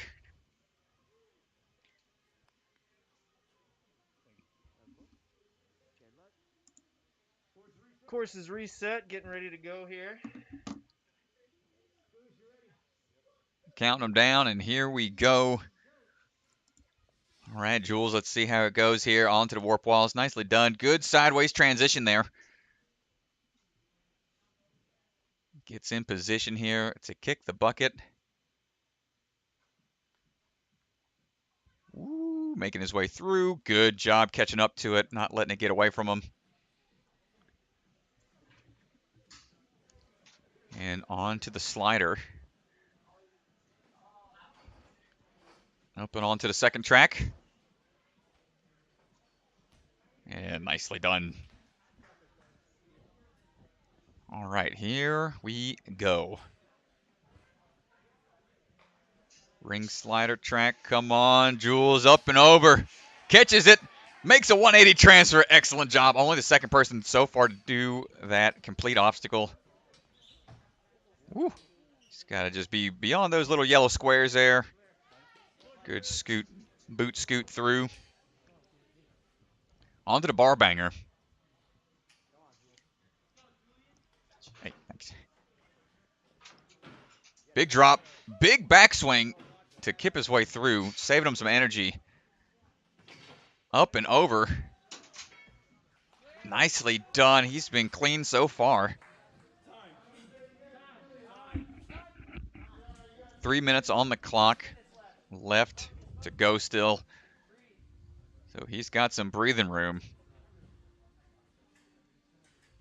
Course is reset, getting ready to go here. Counting them down, and here we go. All right, Jules, let's see how it goes here. Onto the warp walls. Nicely done. Good sideways transition there. Gets in position here to kick the bucket. Ooh, making his way through. Good job catching up to it, not letting it get away from him. And on to the slider. Up and on to the second track. And nicely done. All right, here we go. Ring slider track, come on, Jules, up and over. Catches it, makes a 180 transfer, excellent job. Only the second person so far to do that complete obstacle. Woo. He's got to just be beyond those little yellow squares there. Good scoot, boot scoot through. Onto the bar banger. Hey, thanks. Big drop, big backswing to kip his way through, saving him some energy. Up and over. Nicely done. He's been clean so far. 3 minutes on the clock left to go still. So he's got some breathing room.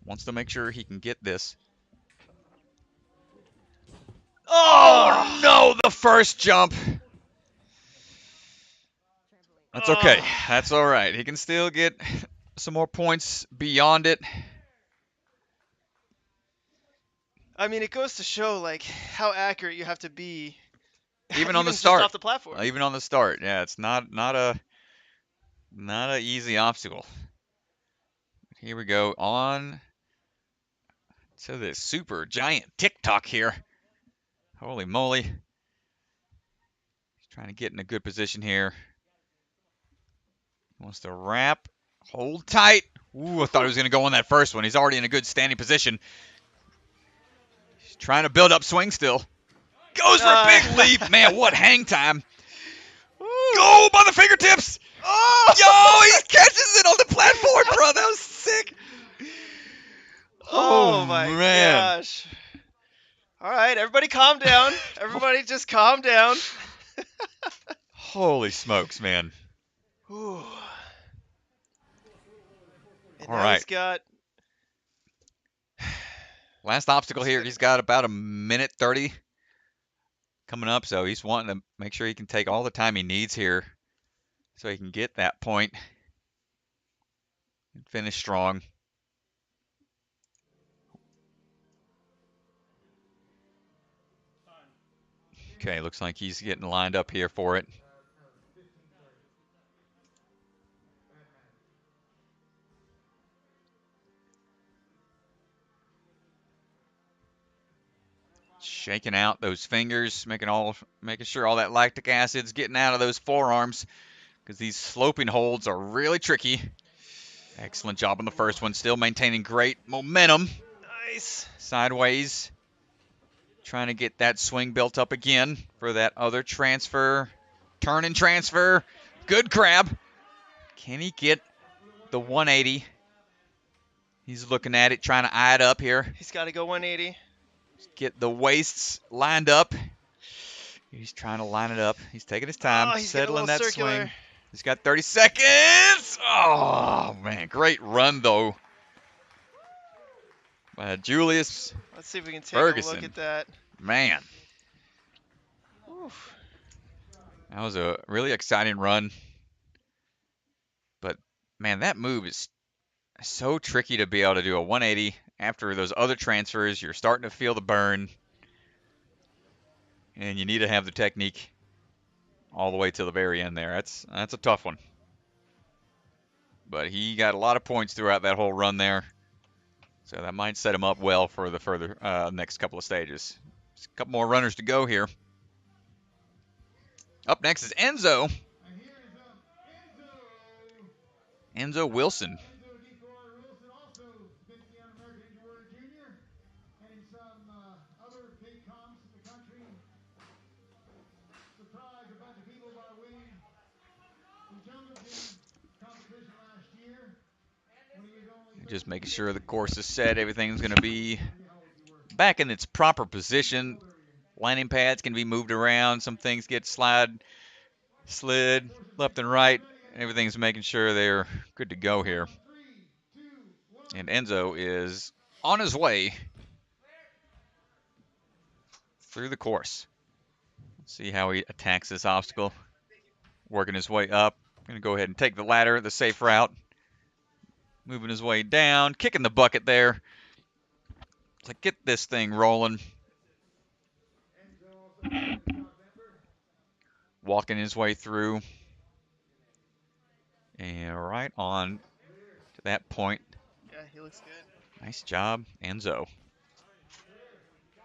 Wants to make sure he can get this. Oh, no, the first jump. That's okay. That's all right. He can still get some more points beyond it. I mean, it goes to show like how accurate you have to be, Even on the just start. off the platform. Even on the start. Yeah, it's not a easy obstacle. Here we go on to this super giant TikTok here. Holy moly. He's trying to get in a good position here. Wants to wrap. Hold tight. Ooh, I thought he was going to go on that first one. He's already in a good standing position. He's trying to build up swing still. Goes for a big leap. Man, what hang time. Go by the fingertips. Oh! Yo, he catches it on the platform, bro. That was sick. Oh my man. gosh. All right, everybody calm down. Everybody just calm down. Holy smokes, man. Ooh. And All now right. he's got Last obstacle here. He's got about a minute 30 coming up, so he's wanting to make sure he can take all the time he needs here so he can get that point and finish strong. Okay, looks like he's getting lined up here for it. Shaking out those fingers, making sure all that lactic acid's getting out of those forearms, because these sloping holds are really tricky. Excellent job on the first one, still maintaining great momentum. Nice. Sideways. Trying to get that swing built up again for that other transfer. Turn and transfer. Good grab. Can he get the 180? He's looking at it, trying to eye it up here. He's got to go 180. Get the waists lined up. He's trying to line it up. He's taking his time, He's settling that circular swing. He's got 30 seconds. Oh, man. Great run, though. Julius. Let's see if we can take Ferguson. a look at that. Man. Oof. That was a really exciting run. But, man, that move is so tricky to be able to do a 180 after those other transfers. You're starting to feel the burn. And you need to have the technique all the way to the very end there. That's a tough one. But he got a lot of points throughout that whole run there. So that might set him up well for the further next couple of stages. Just a couple more runners to go here. Up next is Enzo. Enzo Wilson. Just making sure the course is set. Everything's going to be back in its proper position. Landing pads can be moved around. Some things get slid left and right. Everything's making sure they're good to go here. And Enzo is on his way through the course. Let's see how he attacks this obstacle. Working his way up. Going to go ahead and take the ladder, the safe route. Moving his way down, kicking the bucket there. To get this thing rolling. Walking his way through. And right on to that point. Yeah, he looks good. Nice job, Enzo.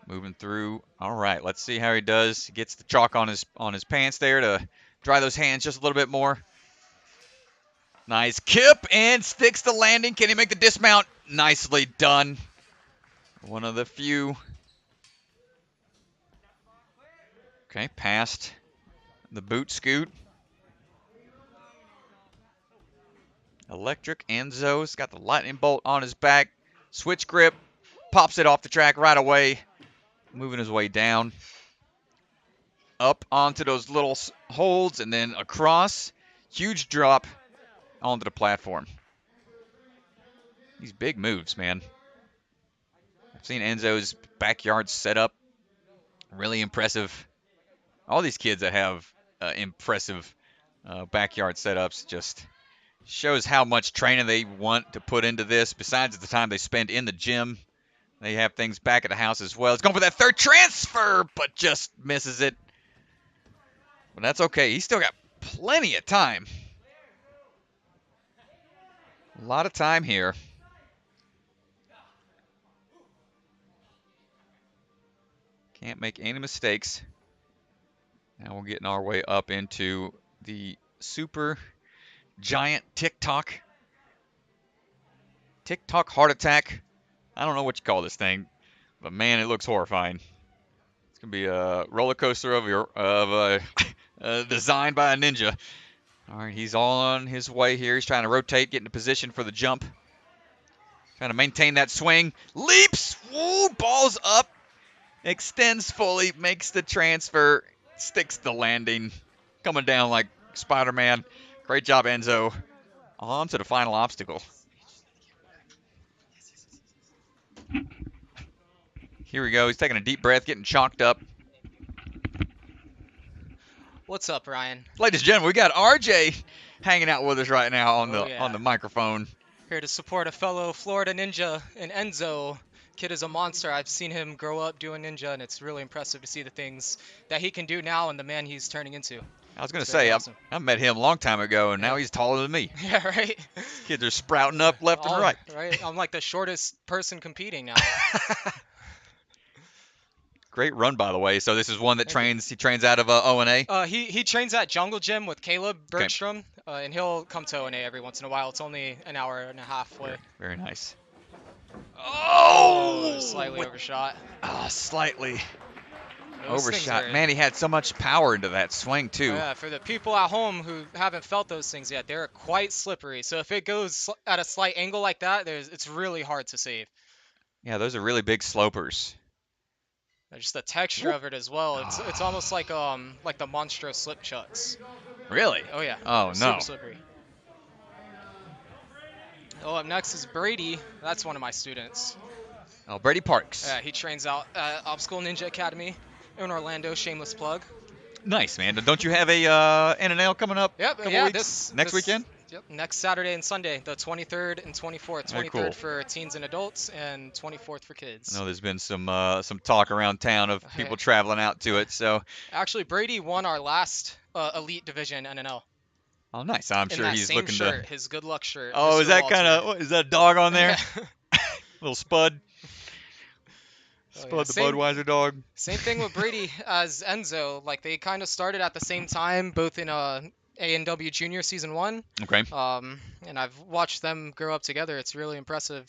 Moving through. All right, let's see how he does. He gets the chalk on his pants there to dry those hands just a little bit more. Nice kip and sticks the landing. Can he make the dismount? Nicely done. One of the few. Okay, past the boot scoot. Electric Enzo's got the lightning bolt on his back. Switch grip. Pops it off the track right away. Moving his way down. Up onto those little holds and then across. Huge drop onto the platform. These big moves, man. I've seen Enzo's backyard setup. Really impressive. All these kids that have impressive backyard setups just shows how much training they want to put into this. Besides the time they spend in the gym, they have things back at the house as well. It's going for that third transfer, but just misses it. But that's okay. He's still got plenty of time. A lot of time here. Can't make any mistakes. Now we're getting our way up into the super giant TikTok heart attack. I don't know what you call this thing, but man, it looks horrifying. It's gonna be a roller coaster designed by a ninja. All right, he's all on his way here. He's trying to rotate, get into position for the jump. Trying to maintain that swing. Leaps! Woo! Balls up. Extends fully, makes the transfer, sticks the landing. Coming down like Spider-Man. Great job, Enzo. On to the final obstacle. Here we go. He's taking a deep breath, getting chalked up. What's up, Ryan? Ladies and gentlemen, we got RJ hanging out with us right now on the microphone. Here to support a fellow Florida ninja in Enzo. Kid is a monster. I've seen him grow up doing ninja, and it's really impressive to see the things that he can do now and the man he's turning into. I was going to say, awesome. I met him a long time ago, and now he's taller than me. Yeah, right? Kids are sprouting up left and right. Right? I'm like the shortest person competing now. Great run, by the way. So this is one that Thank you. he trains out of O&A? He trains at Jungle Gym with Caleb Okay. Bergstrom, and he'll come to O&A every once in a while. It's only an hour and a half away. Very nice. Oh, slightly overshot. Slightly Those things overshot. are- Man, he had so much power into that swing, too. Yeah, for the people at home who haven't felt those things yet, they're quite slippery. So if it goes at a slight angle like that, it's really hard to save. Yeah, those are really big slopers. Just the texture of it as well. It's almost like the Monstro slip chucks. Really? Oh yeah. Oh, Super no. slippery. Oh, up next is Brady. That's one of my students. Oh, Brady Parks. He trains out at Obstacle Ninja Academy in Orlando. Shameless plug. Nice, man. Don't you have a NNL coming up? Yep. Couple Yeah. weeks? Next weekend? Yep. Next Saturday and Sunday, the 23rd and 24th. Very 23rd cool. for teens and adults, and 24th for kids. I know there's been some talk around town of people traveling out to it. So. Actually, Brady won our last Elite Division NNL. Oh, nice. I'm sure he's looking shirt, to. his good luck shirt. Oh, Mr. is that Walter. kind of? Is that a dog on there? Little Spud. Spud yeah. the Budweiser dog. Same thing with Brady as Enzo. Like they kind of started at the same time, both in A&W Junior Season 1. Okay. And I've watched them grow up together. It's really impressive.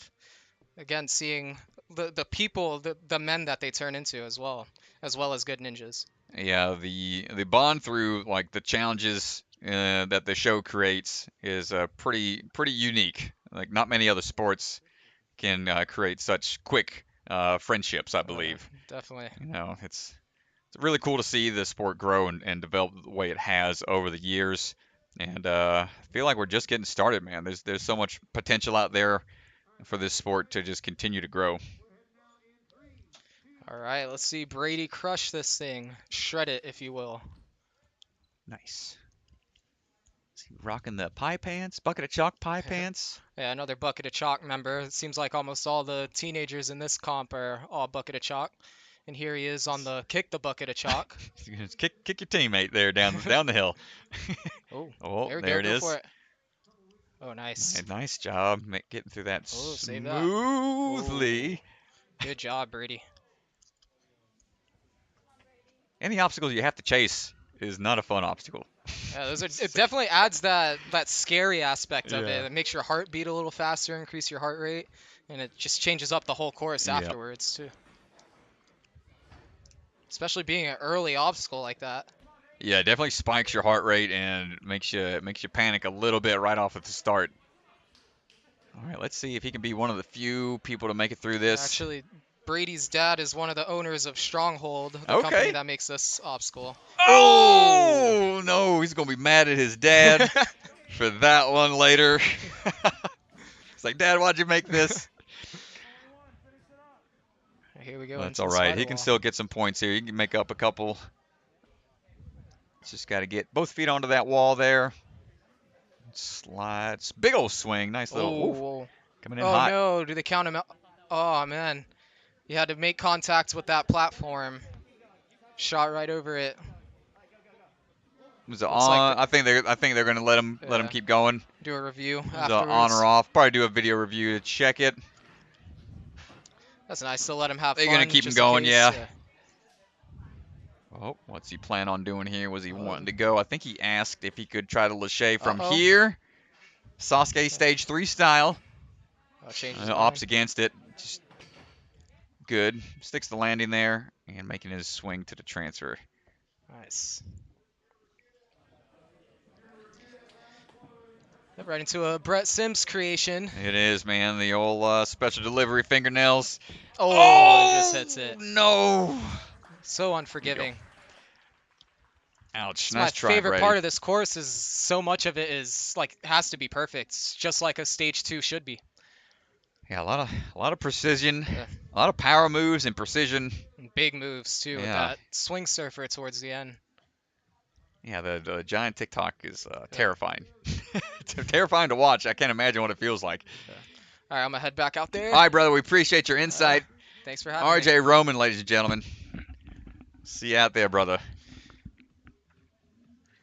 Again, seeing the people, the men that they turn into as well as good ninjas. Yeah, the bond through like the challenges that the show creates is pretty unique. Like not many other sports can create such quick friendships, I believe. Definitely. You know, it's really cool to see the sport grow and develop the way it has over the years. And I feel like we're just getting started, man. There's so much potential out there for this sport to just continue to grow. All right, let's see Brady crush this thing. Shred it, if you will. Nice. Is he rocking the pie pants? Bucket of chalk pie pants? Yeah, another Bucket of Chalk member. It seems like almost all the teenagers in this comp are all Bucket of Chalk. And here he is on the Kick the Bucket of Chalk. kick your teammate there down the hill. Oh, there it go is. for it. Oh, nice. Nice job getting through that Save that. smoothly. Good job, Brady. Any obstacles you have to chase is not a fun obstacle. Yeah, it definitely adds that scary aspect of Yeah. it. It makes your heart beat a little faster, increase your heart rate, and it just changes up the whole course afterwards too. Especially being an early obstacle like that. Yeah, it definitely spikes your heart rate and makes you panic a little bit right off at the start. All right, let's see if he can be one of the few people to make it through this. Actually, Brady's dad is one of the owners of Stronghold, the company that makes this obstacle. Oh no, he's gonna be mad at his dad for that one later. It's like, Dad, why'd you make this? Here we go. That's all right. He can still get some points here. He can make up a couple. Just got to get both feet onto that wall there. Slides. Big old swing. Nice little. Coming in hot. Oh no! Do they count him out? Oh man, you had to make contact with that platform. Shot right over it. Was it on? I think they're gonna let him keep going. Do a review Was afterwards. on or off? Probably do a video review to check it. That's nice to let him have They're fun. gonna keep him just in going, case. yeah. Oh, what's he plan on doing here? Was he wanting to go? I think he asked if he could try to lâcher from here. Sasuke stage 3 style. Opts against it. Just good. Sticks the landing there and making his swing to the transfer. Nice. Right into a Brett Sims creation. It is, man. The old special delivery fingernails. Oh, it just hits it. No. So unforgiving. Ouch. My favorite part of this course is so much of it is has to be perfect, just like a stage 2 should be. Yeah, a lot of precision, a lot of power moves and precision. And big moves too with that swing surfer towards the end. Yeah, the giant TikTok is terrifying. Terrifying to watch. I can't imagine what it feels like. All right, I'm gonna head back out there. All right, brother. We appreciate your insight. Thanks for having me. RJ Roman, ladies and gentlemen. See you out there, brother.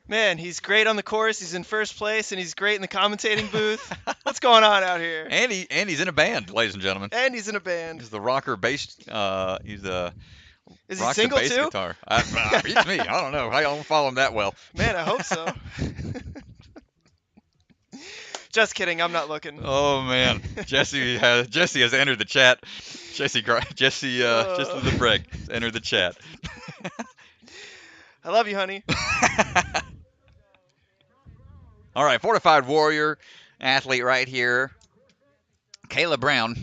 Man, he's great on the course. He's in first place, and he's great in the commentating booth. What's going on out here? And he's in a band, ladies and gentlemen. And he's in a band. He's the rocker bass. He's the Is he Rocks the single bass too? guitar. Beats me. I don't know. I don't follow him that well. Man, I hope so. Just kidding. I'm not looking. Oh man, Jesse has entered the chat. Jesse just the brick has entered the chat. I love you, honey. All right, Fortified Warrior athlete right here, Kayla Brown.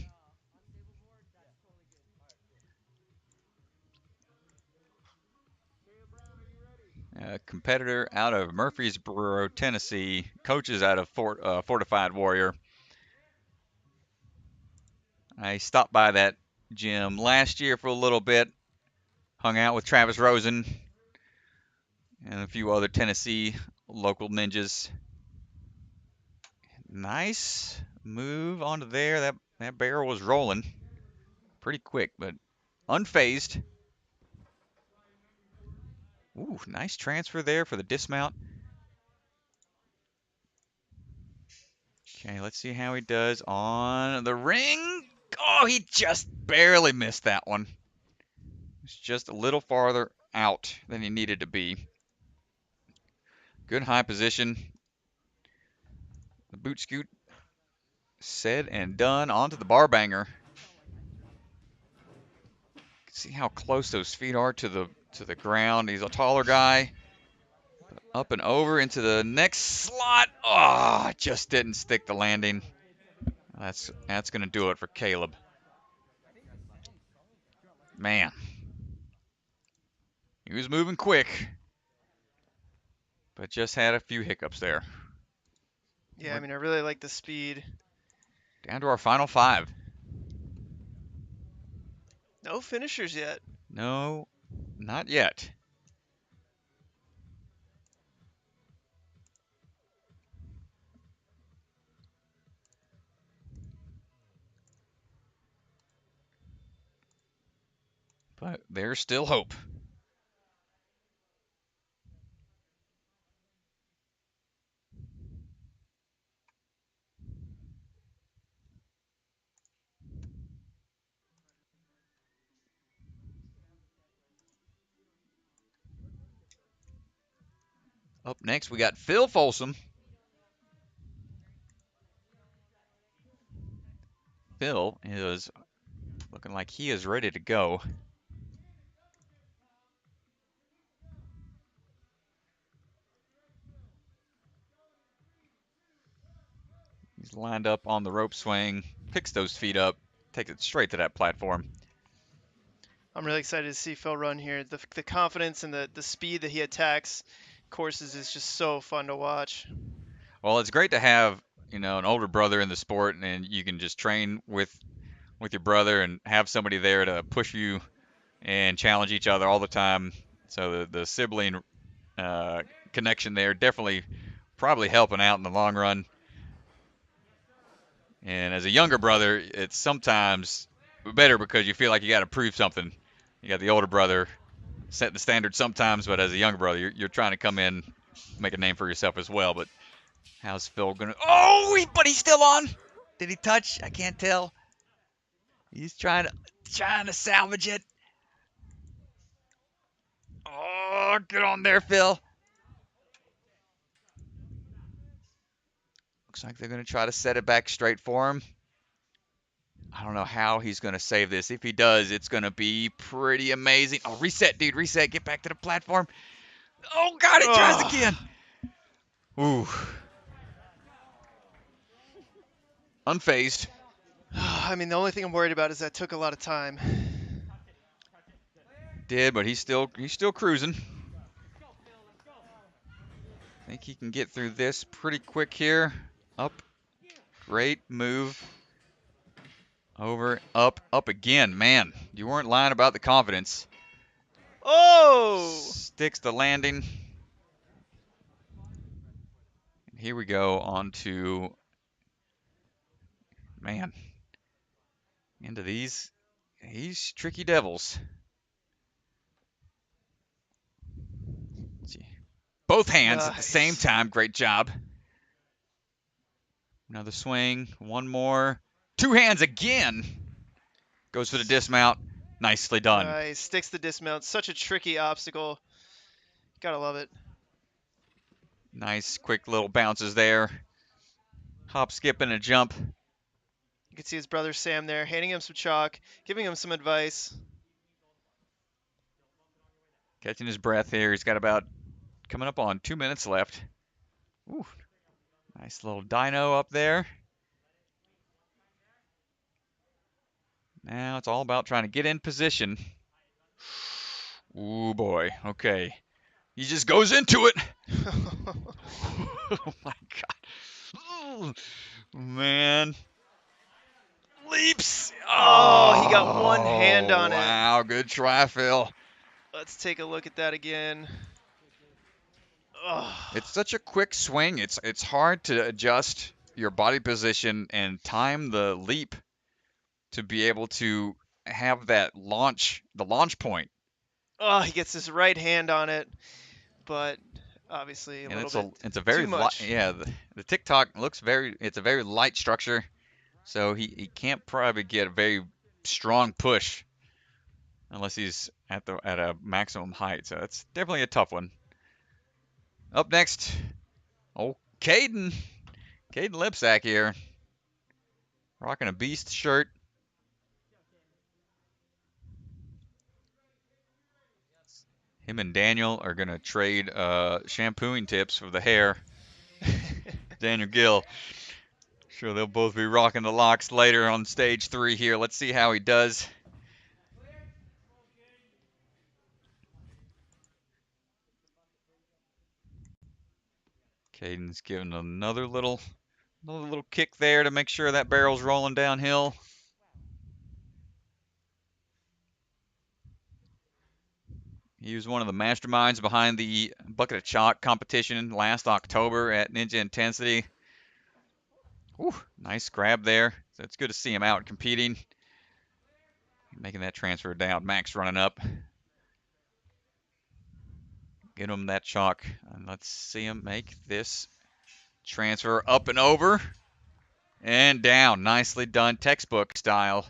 A competitor out of Murfreesboro, Tennessee. Coaches out of Fortified Warrior. I stopped by that gym last year for a little bit. Hung out with Travis Rosen and a few other Tennessee local ninjas. Nice move onto there. That barrel was rolling pretty quick, but unfazed. Ooh, nice transfer there for the dismount. Okay, let's see how he does on the ring. Oh, he just barely missed that one. It's just a little farther out than he needed to be. Good high position. The boot scoot said and done onto the bar banger. See how close those feet are to the ground. He's a taller guy. Up and over into the next slot. Oh, just didn't stick the landing. That's going to do it for Caleb. Man. He was moving quick, but just had a few hiccups there. Yeah, I mean, I really like the speed. Down to our final 5. No finishers yet. No, not yet. But there's still hope. Up next, we got Phil Folsom. Phil is looking like he is ready to go. He's lined up on the rope swing, picks those feet up, takes it straight to that platform. I'm really excited to see Phil run here. The confidence and the speed that he attacks courses is just so fun to watch. Well, it's great to have, an older brother in the sport, and you can just train with your brother and have somebody there to push you and challenge each other all the time. So the sibling connection there definitely probably helping out in the long run. And as a younger brother, it's sometimes better because you feel like you got to prove something. You got the older brother set the standard sometimes, but as a younger brother, you're trying to come in, make a name for yourself as well. But how's Phil gonna? Oh, but he's still on. Did he touch? I can't tell. He's trying to salvage it. Oh, get on there, Phil. Looks like they're going to try to set it back straight for him. I don't know how he's going to save this. If he does, it's going to be pretty amazing. Oh, reset, dude. Reset. Get back to the platform. Oh, God, it tries again. Ooh. Unfazed. I mean, the only thing I'm worried about is that took a lot of time. Did, but he's still cruising. I think he can get through this pretty quick here. Up. Great move. Over, up again. Man, you weren't lying about the confidence. Oh! Sticks the landing. Here we go on to, man, into these tricky devils. Let's see. Both hands at the same time. Great job. Another swing. One more. Two hands again. Goes for the dismount. Nicely done. Nice. Sticks the dismount. Such a tricky obstacle. Gotta love it. Nice, quick little bounces there. Hop, skip, and a jump. You can see his brother Sam there, handing him some chalk, giving him some advice. Catching his breath here. He's got about coming up on 2 minutes left. Ooh, nice little dyno up there. Now it's all about trying to get in position. Ooh, boy. Okay. He just goes into it. Oh, my God. Ooh, man. Leaps. Oh, he got one hand on it. Wow, good try, Phil. Let's take a look at that again. Oh. It's such a quick swing. It's hard to adjust your body position and time the leap to be able to have that launch, the launch point. Oh, he gets his right hand on it, but obviously And little bit it's a very too much. yeah, the TikTok looks it's a very light structure, so he can't probably get a very strong push unless he's at a maximum height. So that's definitely a tough one. Up next, Caden Lipsack here, rocking a Beast shirt. Him and Daniel are gonna trade shampooing tips for the hair. Daniel Gill. Sure, they'll both be rocking the locks later on stage 3 here. Let's see how he does. Caden's giving another little kick there to make sure that barrel's rolling downhill. He was one of the masterminds behind the Bucket of Chalk competition last October at Ninja Intensity. Ooh, nice grab there. So it's good to see him out competing. Making that transfer down. Max running up. Get him that chalk. And let's see him make this transfer up and over. And down. Nicely done. Textbook style.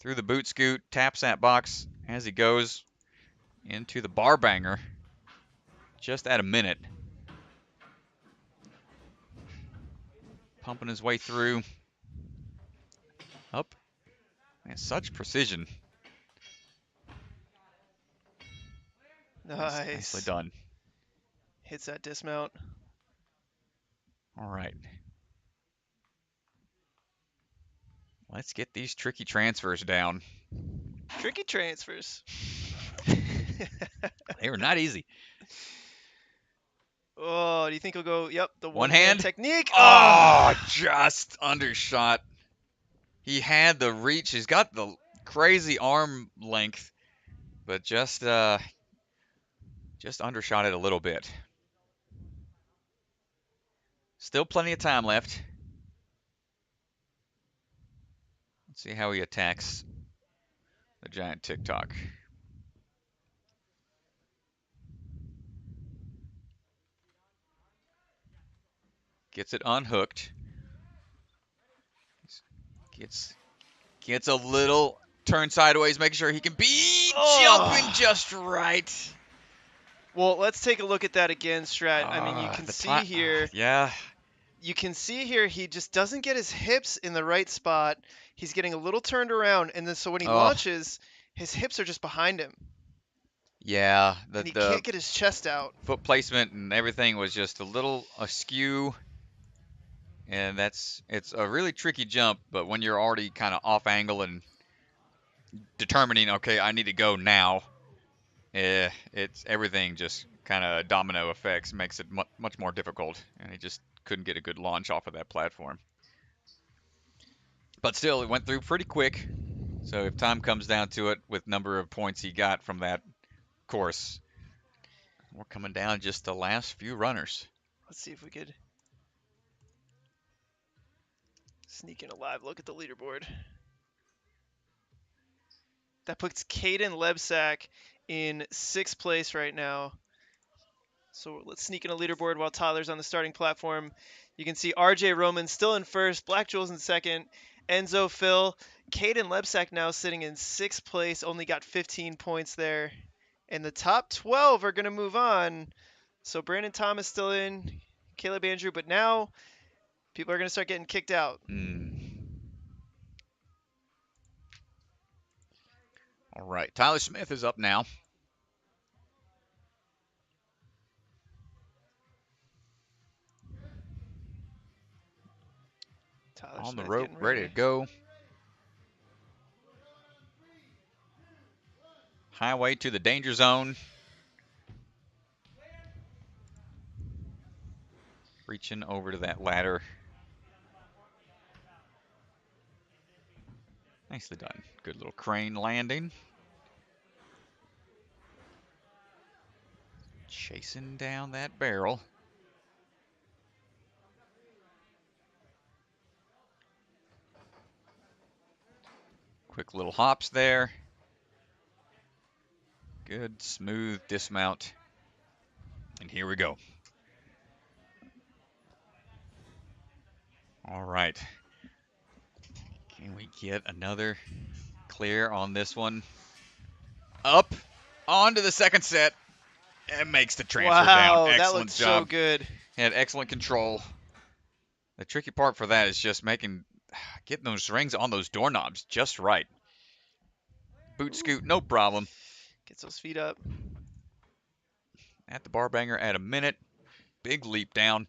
Through the boot scoot. Taps that box as he goes into the bar banger. Just at a minute. Pumping his way through. Up. And such precision. Nice. Nicely done. Hits that dismount. All right. Let's get these tricky transfers down. Tricky transfers. They were not easy. Oh, do you think he'll go, yep, the One one-hand hand technique? Oh, just undershot. He had the reach. He's got the crazy arm length, but just undershot it a little bit. Still plenty of time left. Let's see how he attacks the giant TikTok. Gets it unhooked. Gets a little turn sideways, making sure he can be jumping just right. Well, let's take a look at that again, Strat. I mean, you can see here. Yeah. You can see here he just doesn't get his hips in the right spot. He's getting a little turned around, and then so when he launches, his hips are just behind him. Yeah. And he can't get his chest out. Foot placement and everything was just a little askew. And it's a really tricky jump, but when you're already kind of off angle and determining, okay, I need to go now, it's everything just kind of domino effects, makes it much more difficult, and he just couldn't get a good launch off of that platform. But still, it went through pretty quick, so if time comes down to it with number of points he got from that course, we're coming down just the last few runners. Let's see if we could sneak in a live look at the leaderboard. That puts Caden Lebsack in 6th place right now. So let's sneak in a leaderboard while Tyler's on the starting platform. You can see RJ Roman still in 1st, Black Jules in 2nd, Enzo, Phil, Caden Lebsack now sitting in 6th place, only got 15 points there. And the top 12 are going to move on. So Brandon Thomas still in, Caleb Andrew, but now people are going to start getting kicked out. All right, Tyler Smith is up now. Tyler On the Smith rope, getting ready to go. Highway to the danger zone. Reaching over to that ladder. Nicely done. Good little crane landing. Chasing down that barrel. Quick little hops there. Good, smooth dismount. And here we go. All right. Can we get another clear on this one? Up, on to the second set, and makes the transfer down. Wow, that Excellent looked job. so good. Had excellent control. The tricky part for that is just getting those rings on those doorknobs just right. Boot scoot, no problem. Gets those feet up. At the bar banger at a minute. Big leap down.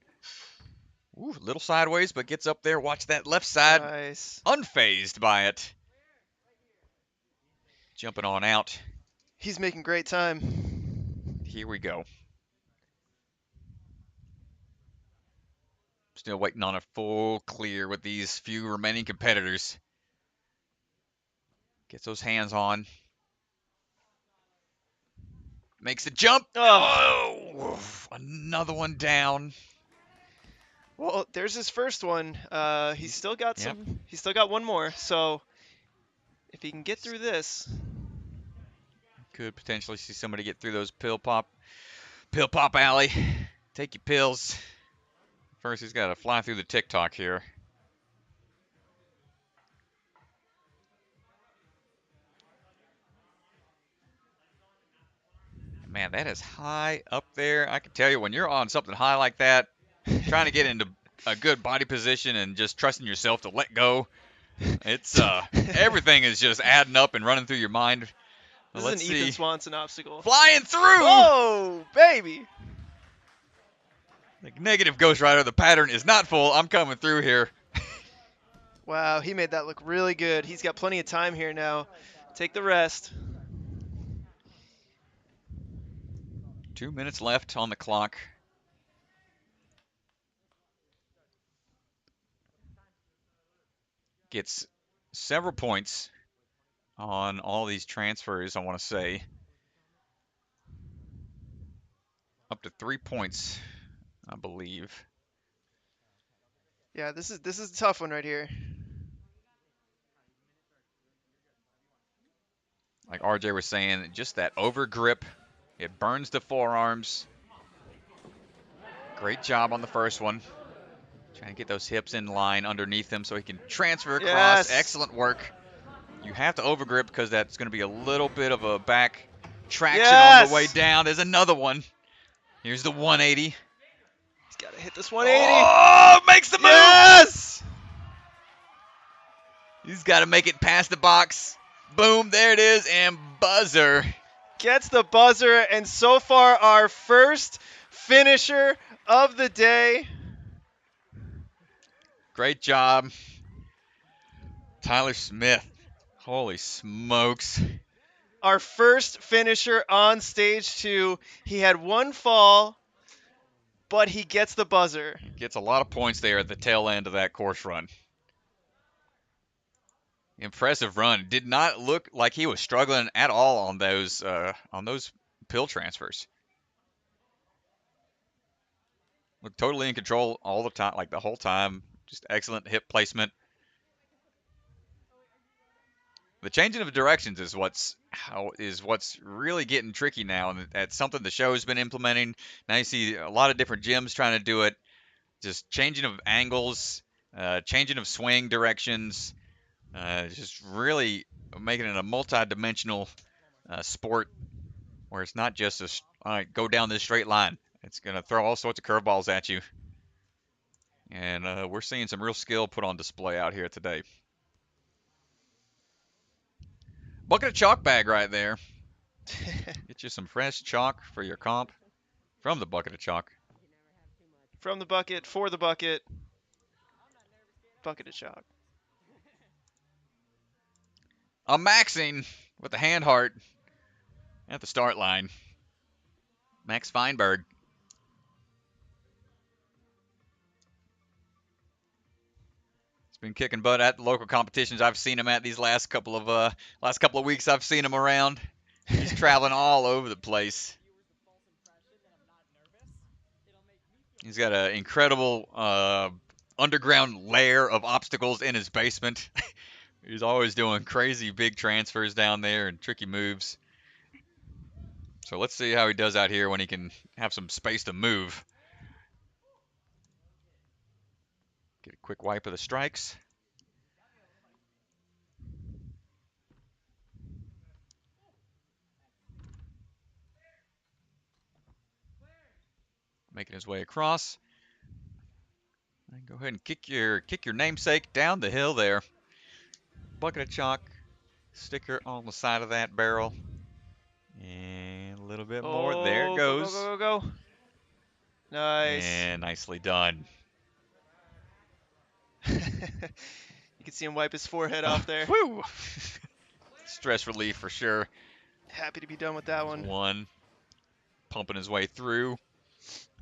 Ooh, little sideways, but gets up there. Watch that left side. Nice. Unfazed by it. Jumping on out. He's making great time. Here we go. Still waiting on a full clear with these few remaining competitors. Gets those hands on. Makes the jump. Oh, another one down. Well, there's his first one. He's still got some. He's still got one more. So if he can get through this, could potentially see somebody get through those pill pop alley. Take your pills. First, he's got to fly through the TikTok here. Man, that is high up there. I can tell you, when you're on something high like that, trying to get into a good body position and just trusting yourself to let go, it's everything is just adding up and running through your mind. This is an Ethan Swanson obstacle. Flying through! Oh, baby! The negative Ghost Rider, the pattern is not full. I'm coming through here. Wow, he made that look really good. He's got plenty of time here now. Take the rest. 2 minutes left on the clock. Gets several points on all these transfers, I want to say. Up to 3 points, I believe. Yeah, this is a tough one right here. Like RJ was saying, just that over grip. It burns the forearms. Great job on the first one. Trying to get those hips in line underneath him so he can transfer across. Yes. Excellent work. You have to overgrip because that's going to be a little bit of a back traction on the way down. There's another one. Here's the 180. He's got to hit this 180. Oh, makes the move. Yes! He's got to make it past the box. Boom, there it is, and buzzer. Gets the buzzer, and so far our first finisher of the day. Great job. Tyler Smith. Holy smokes. Our first finisher on stage 2. He had one fall, but he gets the buzzer. Gets a lot of points there at the tail end of that course run. Impressive run. Did not look like he was struggling at all on those pill transfers. Looked totally in control all the time, like the whole time. Just excellent hip placement. The changing of directions is what's really getting tricky now, and that's something the show has been implementing. Now you see a lot of different gyms trying to do it. Just changing of angles, changing of swing directions. Just really making it a multi-dimensional sport where it's not just all right, go down this straight line. It's going to throw all sorts of curveballs at you. And we're seeing some real skill put on display out here today. Bucket of chalk bag right there. Get you some fresh chalk for your comp from the bucket of chalk. From the bucket, for the bucket. Bucket of chalk. A maxing with the hand heart at the start line. Max Feinberg. He's been kicking butt at the local competitions. I've seen him at these last couple of weeks. I've seen him around. He's traveling all over the place. He's got an incredible underground layer of obstacles in his basement. He's always doing crazy big transfers down there and tricky moves. So let's see how he does out here when he can have some space to move. Get a quick wipe of the strikes. Making his way across. And go ahead and kick your namesake down the hill there. Bucket of chalk. Sticker on the side of that barrel. And a little bit more. There it goes. Go. Nice. And nicely done. You can see him wipe his forehead off there. Whew. Stress relief for sure. Happy to be done with that one. One. Pumping his way through.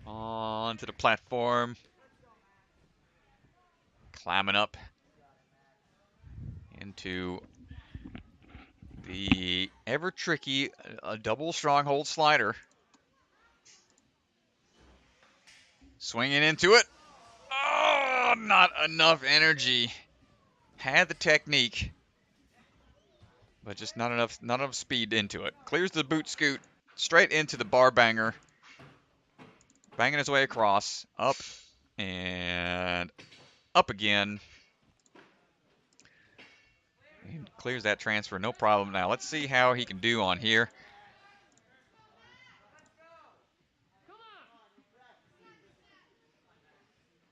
Onto the platform. Climbing up into the ever tricky double stronghold slider. Swinging into it. Oh, not enough energy. Had the technique, but just not enough speed into it. Clears the boot scoot straight into the bar banger. Banging his way across, up and up again. And clears that transfer, no problem. Now let's see how he can do on here.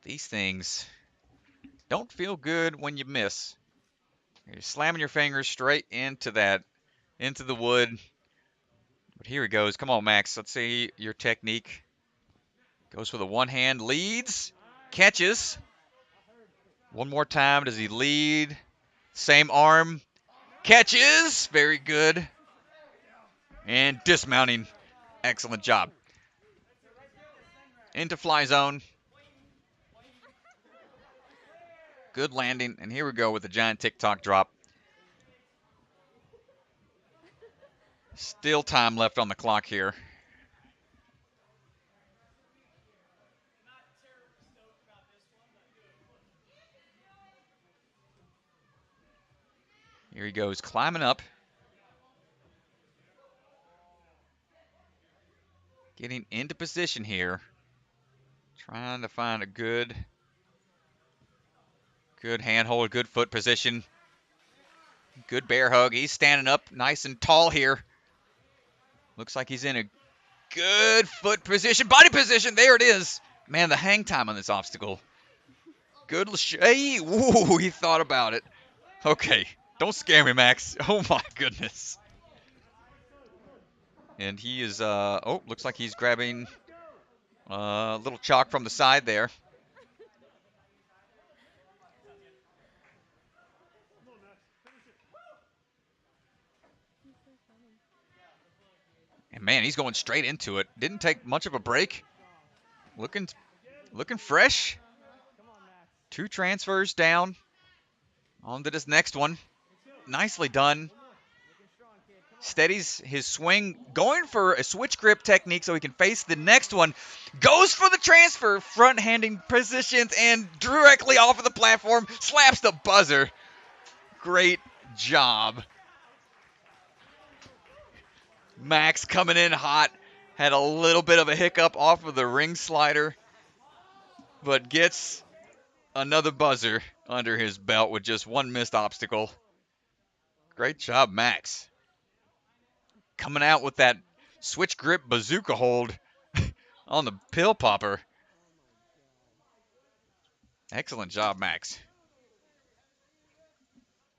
These things don't feel good when you miss. You're slamming your fingers straight into the wood. But here he goes. Come on, Max. Let's see your technique. Goes for the one hand, leads, catches. One more time. Does he lead? Same arm. Catches. Very good. And dismounting. Excellent job. Into fly zone. Good landing. And here we go with the giant tick-tock drop. Still time left on the clock here. Here he goes, climbing up. Getting into position here. Trying to find a good handhold, good foot position. Good bear hug. He's standing up nice and tall here. Looks like he's in a good foot position. Body position. There it is. Man, the hang time on this obstacle. Good. Hey, ooh, he thought about it. Okay. Don't scare me, Max. Oh, my goodness. And he is, looks like he's grabbing a little chalk from the side there. And, man, he's going straight into it. Didn't take much of a break. Looking fresh. 2 transfers down. On to this next one. Nicely done. Steadies his swing, going for a switch grip technique so he can face the next one. Goes for the transfer, front-handing positions, and directly off of the platform, slaps the buzzer. Great job. Max coming in hot. Had a little bit of a hiccup off of the ring slider, but gets another buzzer under his belt with just one missed obstacle. Great job, Max. Coming out with that switch grip bazooka hold on the pill popper. Excellent job, Max.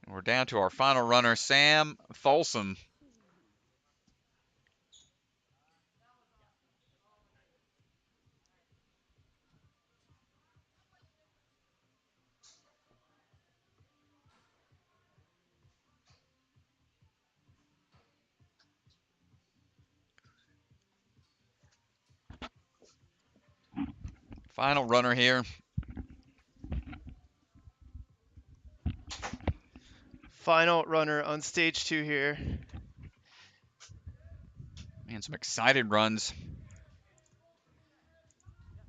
We're down to our final runner, Sam Folsom. Final runner here. Final runner on stage 2 here. Man, some excited runs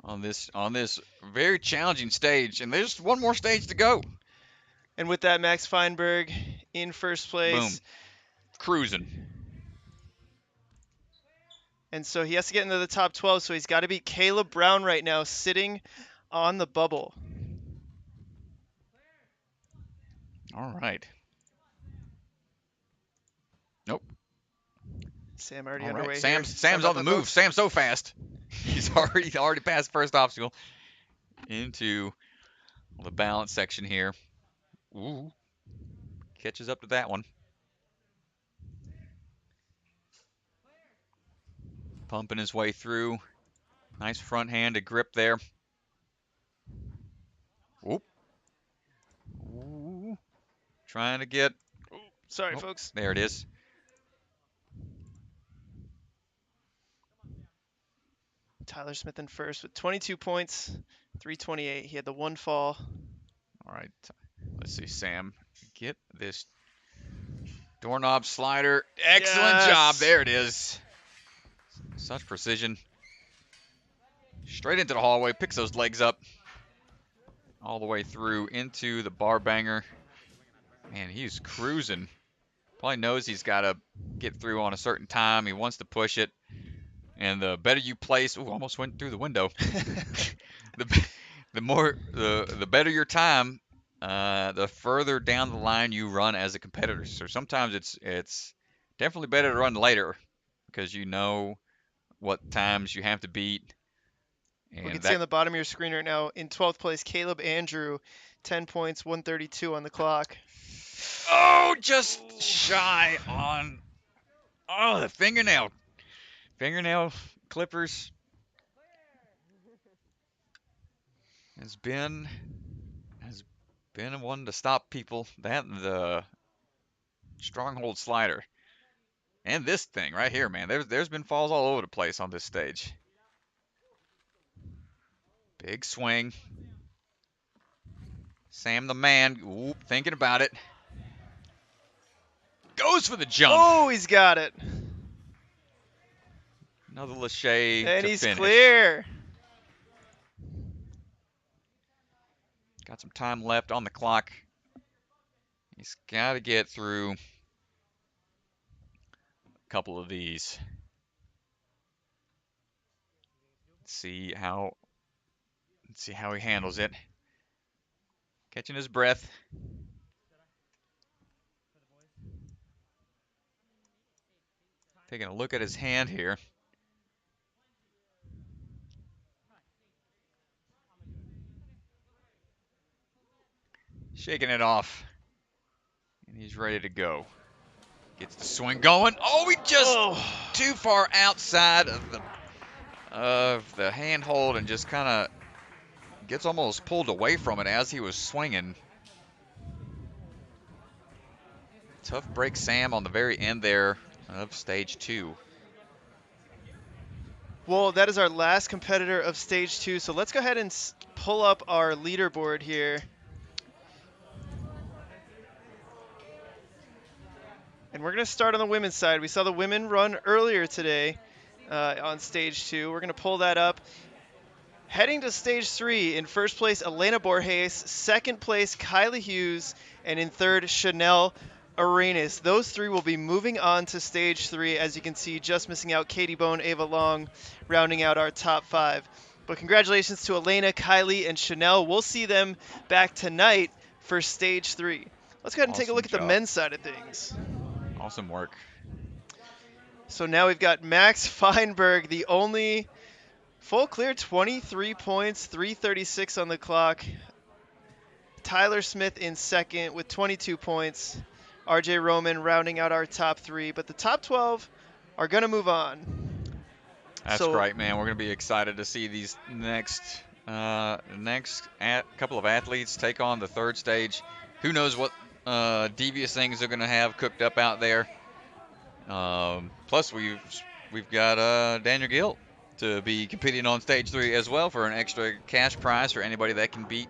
on this very challenging stage, and there's one more stage to go. And with that, Max Feinberg in first place. Boom. Cruising. And so he has to get into the top 12, so he's got to beat Caleb Brown right now, sitting on the bubble. All right. Nope. Sam already All underway right. here. Sam's on the move. Sam's so fast. He's already passed first obstacle into the balance section here. Ooh. Catches up to that one. Pumping his way through. Nice front-handed grip there. Oop. Ooh. Trying to get... Sorry, folks. There it is. Tyler Smith in first with 22 points, 328. He had the one fall. All right. Let's see, Sam. Get this doorknob slider. Excellent job. There it is. Such precision. Straight into the hallway. Picks those legs up. All the way through into the bar banger. Man, he's cruising. Probably knows he's got to get through on a certain time. He wants to push it. And the better you place, ooh, almost went through the window. the better your time, the further down the line you run as a competitor. So sometimes it's definitely better to run later because you know what times you have to beat. And we can see on the bottom of your screen right now, in 12th place, Caleb Andrew, 10 points, 132 on the clock. Oh, just shy on, the fingernail clippers has been one to stop people. That and the stronghold slider and this thing right here, man. There's been falls all over the place on this stage. Big swing. Sam the man, ooh, thinking about it. Goes for the jump. Oh, he's got it. Another Lachey and to he's finish. Clear. Got some time left on the clock. He's got to get through a couple of these. Let's see how he handles it. Catching his breath. Taking a look at his hand here. Shaking it off. And he's ready to go. Gets the swing going. Oh, he just too far outside of the handhold and just kind of gets almost pulled away from it as he was swinging. Tough break, Sam, on the very end there of stage 2. Well, that is our last competitor of stage 2. So let's go ahead and pull up our leaderboard here. And we're going to start on the women's side. We saw the women run earlier today on stage 2. We're going to pull that up. Heading to stage 3, in first place, Elena Borges. Second place, Kylie Hughes. And in third, Chanel Arenas. Those three will be moving on to stage 3. As you can see, just missing out Katie Bone, Ava Long, rounding out our top 5. But congratulations to Elena, Kylie, and Chanel. We'll see them back tonight for stage 3. Let's go ahead and take a Awesome look at the job. men's side of things. Awesome work. So now we've got Max Feinberg, the only full clear, 23 points, 3:36 on the clock. Tyler Smith in second with 22 points. RJ Roman rounding out our top 3, but the top 12 are going to move on. That's great, man. We're going to be excited to see these next couple of athletes take on the third stage. Who knows what devious things they're going to have cooked up out there. Plus, we've got Daniel Gill to be competing on stage 3 as well for an extra cash prize for anybody that can beat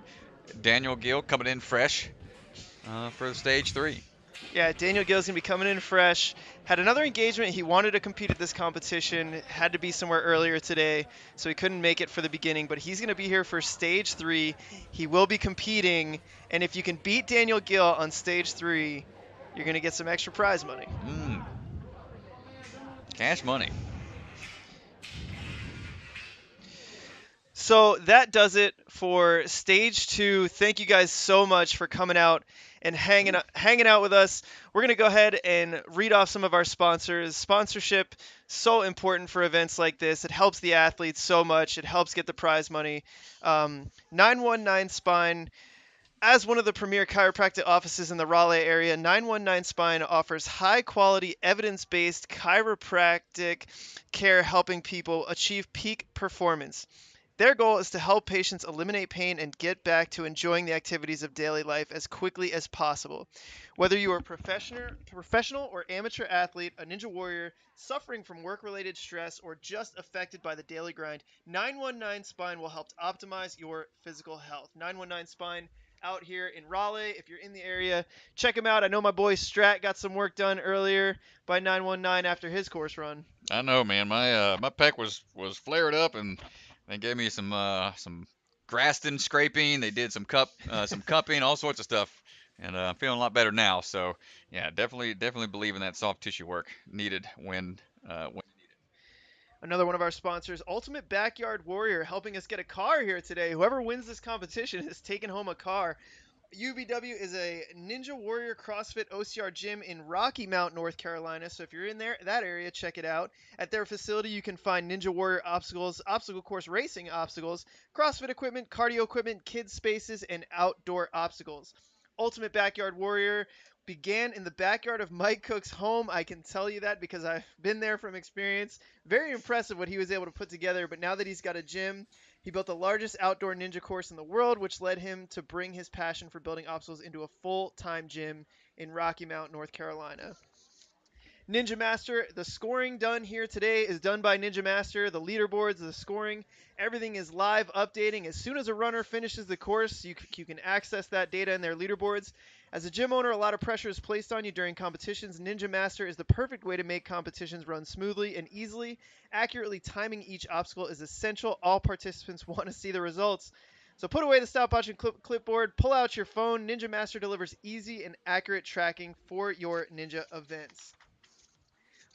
Daniel Gill coming in fresh for stage 3. Yeah, Daniel Gill's going to be coming in fresh. Had another engagement. He wanted to compete at this competition. Had to be somewhere earlier today, so he couldn't make it for the beginning. But he's going to be here for stage 3. He will be competing. And if you can beat Daniel Gill on stage 3, you're going to get some extra prize money. Cash money. So that does it for stage 2. Thank you guys so much for coming out and hanging out with us. We're going to go ahead and read off some of our sponsors. Sponsorship, so important for events like this. It helps the athletes so much. It helps get the prize money. 919 Spine. As one of the premier chiropractic offices in the Raleigh area, 919 Spine offers high-quality, evidence-based chiropractic care helping people achieve peak performance. Their goal is to help patients eliminate pain and get back to enjoying the activities of daily life as quickly as possible. Whether you are a professional or amateur athlete, a ninja warrior, suffering from work-related stress, or just affected by the daily grind, 919 Spine will help optimize your physical health. 919 Spine out here in Raleigh. If you're in the area, check him out. I know my boy Strat got some work done earlier by 919 after his course run. I know, man. My pec was flared up, and they gave me some Graston scraping. They did some cupping, all sorts of stuff, and I'm feeling a lot better now. So yeah, definitely believe in that soft tissue work needed when Another one of our sponsors, Ultimate Backyard Warrior, helping us get a car here today. Whoever wins this competition is taking home a car. UBW is a Ninja Warrior CrossFit OCR gym in Rocky Mount, North Carolina. So if you're in that area, check it out. At their facility, you can find Ninja Warrior obstacles, obstacle course racing obstacles, CrossFit equipment, cardio equipment, kids spaces, and outdoor obstacles. Ultimate Backyard Warrior began in the backyard of Mike Cook's home. I can tell you that because I've been there from experience. Very impressive what he was able to put together, but now that he's got a gym, he built the largest outdoor ninja course in the world, which led him to bring his passion for building obstacles into a full-time gym in Rocky Mount, North Carolina. Ninja Master, the scoring done here today is done by Ninja Master. The leaderboards, the scoring, everything is live updating. As soon as a runner finishes the course, you can access that data in their leaderboards. As a gym owner, a lot of pressure is placed on you during competitions. Ninja Master is the perfect way to make competitions run smoothly and easily. Accurately timing each obstacle is essential. All participants want to see the results. So put away the stopwatch and clipboard, pull out your phone. Ninja Master delivers easy and accurate tracking for your ninja events.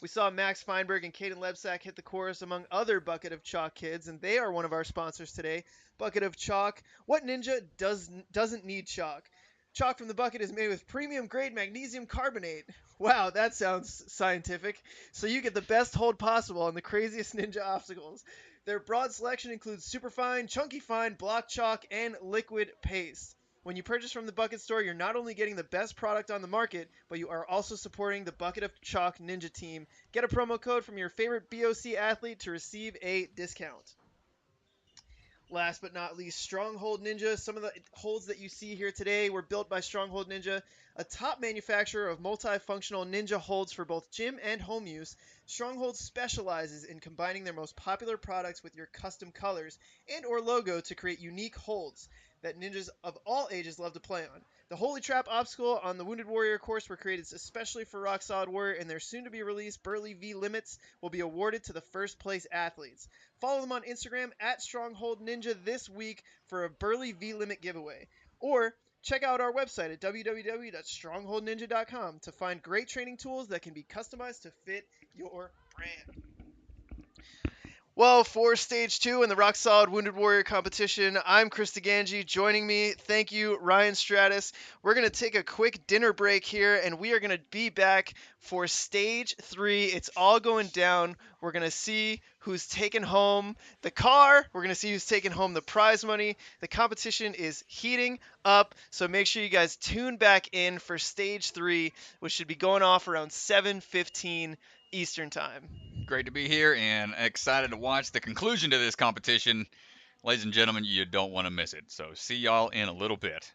We saw Max Feinberg and Caden Lebsack hit the course among other Bucket of Chalk kids, and they are one of our sponsors today. Bucket of Chalk. What ninja doesn't need chalk? Chalk from the Bucket is made with premium grade magnesium carbonate. Wow, that sounds scientific. So you get the best hold possible on the craziest ninja obstacles. Their broad selection includes superfine, chunky fine, block chalk, and liquid paste. When you purchase from the Bucket Store, you're not only getting the best product on the market, but you are also supporting the Bucket of Chalk Ninja team. Get a promo code from your favorite BOC athlete to receive a discount. Last but not least, Stronghold Ninja. Some of the holds that you see here today were built by Stronghold Ninja, a top manufacturer of multifunctional ninja holds for both gym and home use. Stronghold specializes in combining their most popular products with your custom colors and or logo to create unique holds that ninjas of all ages love to play on. The Holy Trap obstacle on the Wounded Warrior course were created especially for Rock Solid Warrior, and their soon-to-be-released Burly V Limits will be awarded to the first-place athletes. Follow them on Instagram at Stronghold Ninja this week for a Burly V Limit giveaway. Or check out our website at www.strongholdninja.com to find great training tools that can be customized to fit your brand. Well, for stage 2 in the Rock Solid Wounded Warrior competition, I'm Chris DeGangi. Joining me, thank you, Ryan Stratus. We're going to take a quick dinner break here, and we are going to be back for stage 3. It's all going down. We're going to see who's taking home the car. We're going to see who's taking home the prize money. The competition is heating up, so make sure you guys tune back in for stage 3, which should be going off around 7:15 Eastern Time. Great to be here and excited to watch the conclusion to this competition. Ladies and gentlemen, you don't want to miss it. So see y'all in a little bit.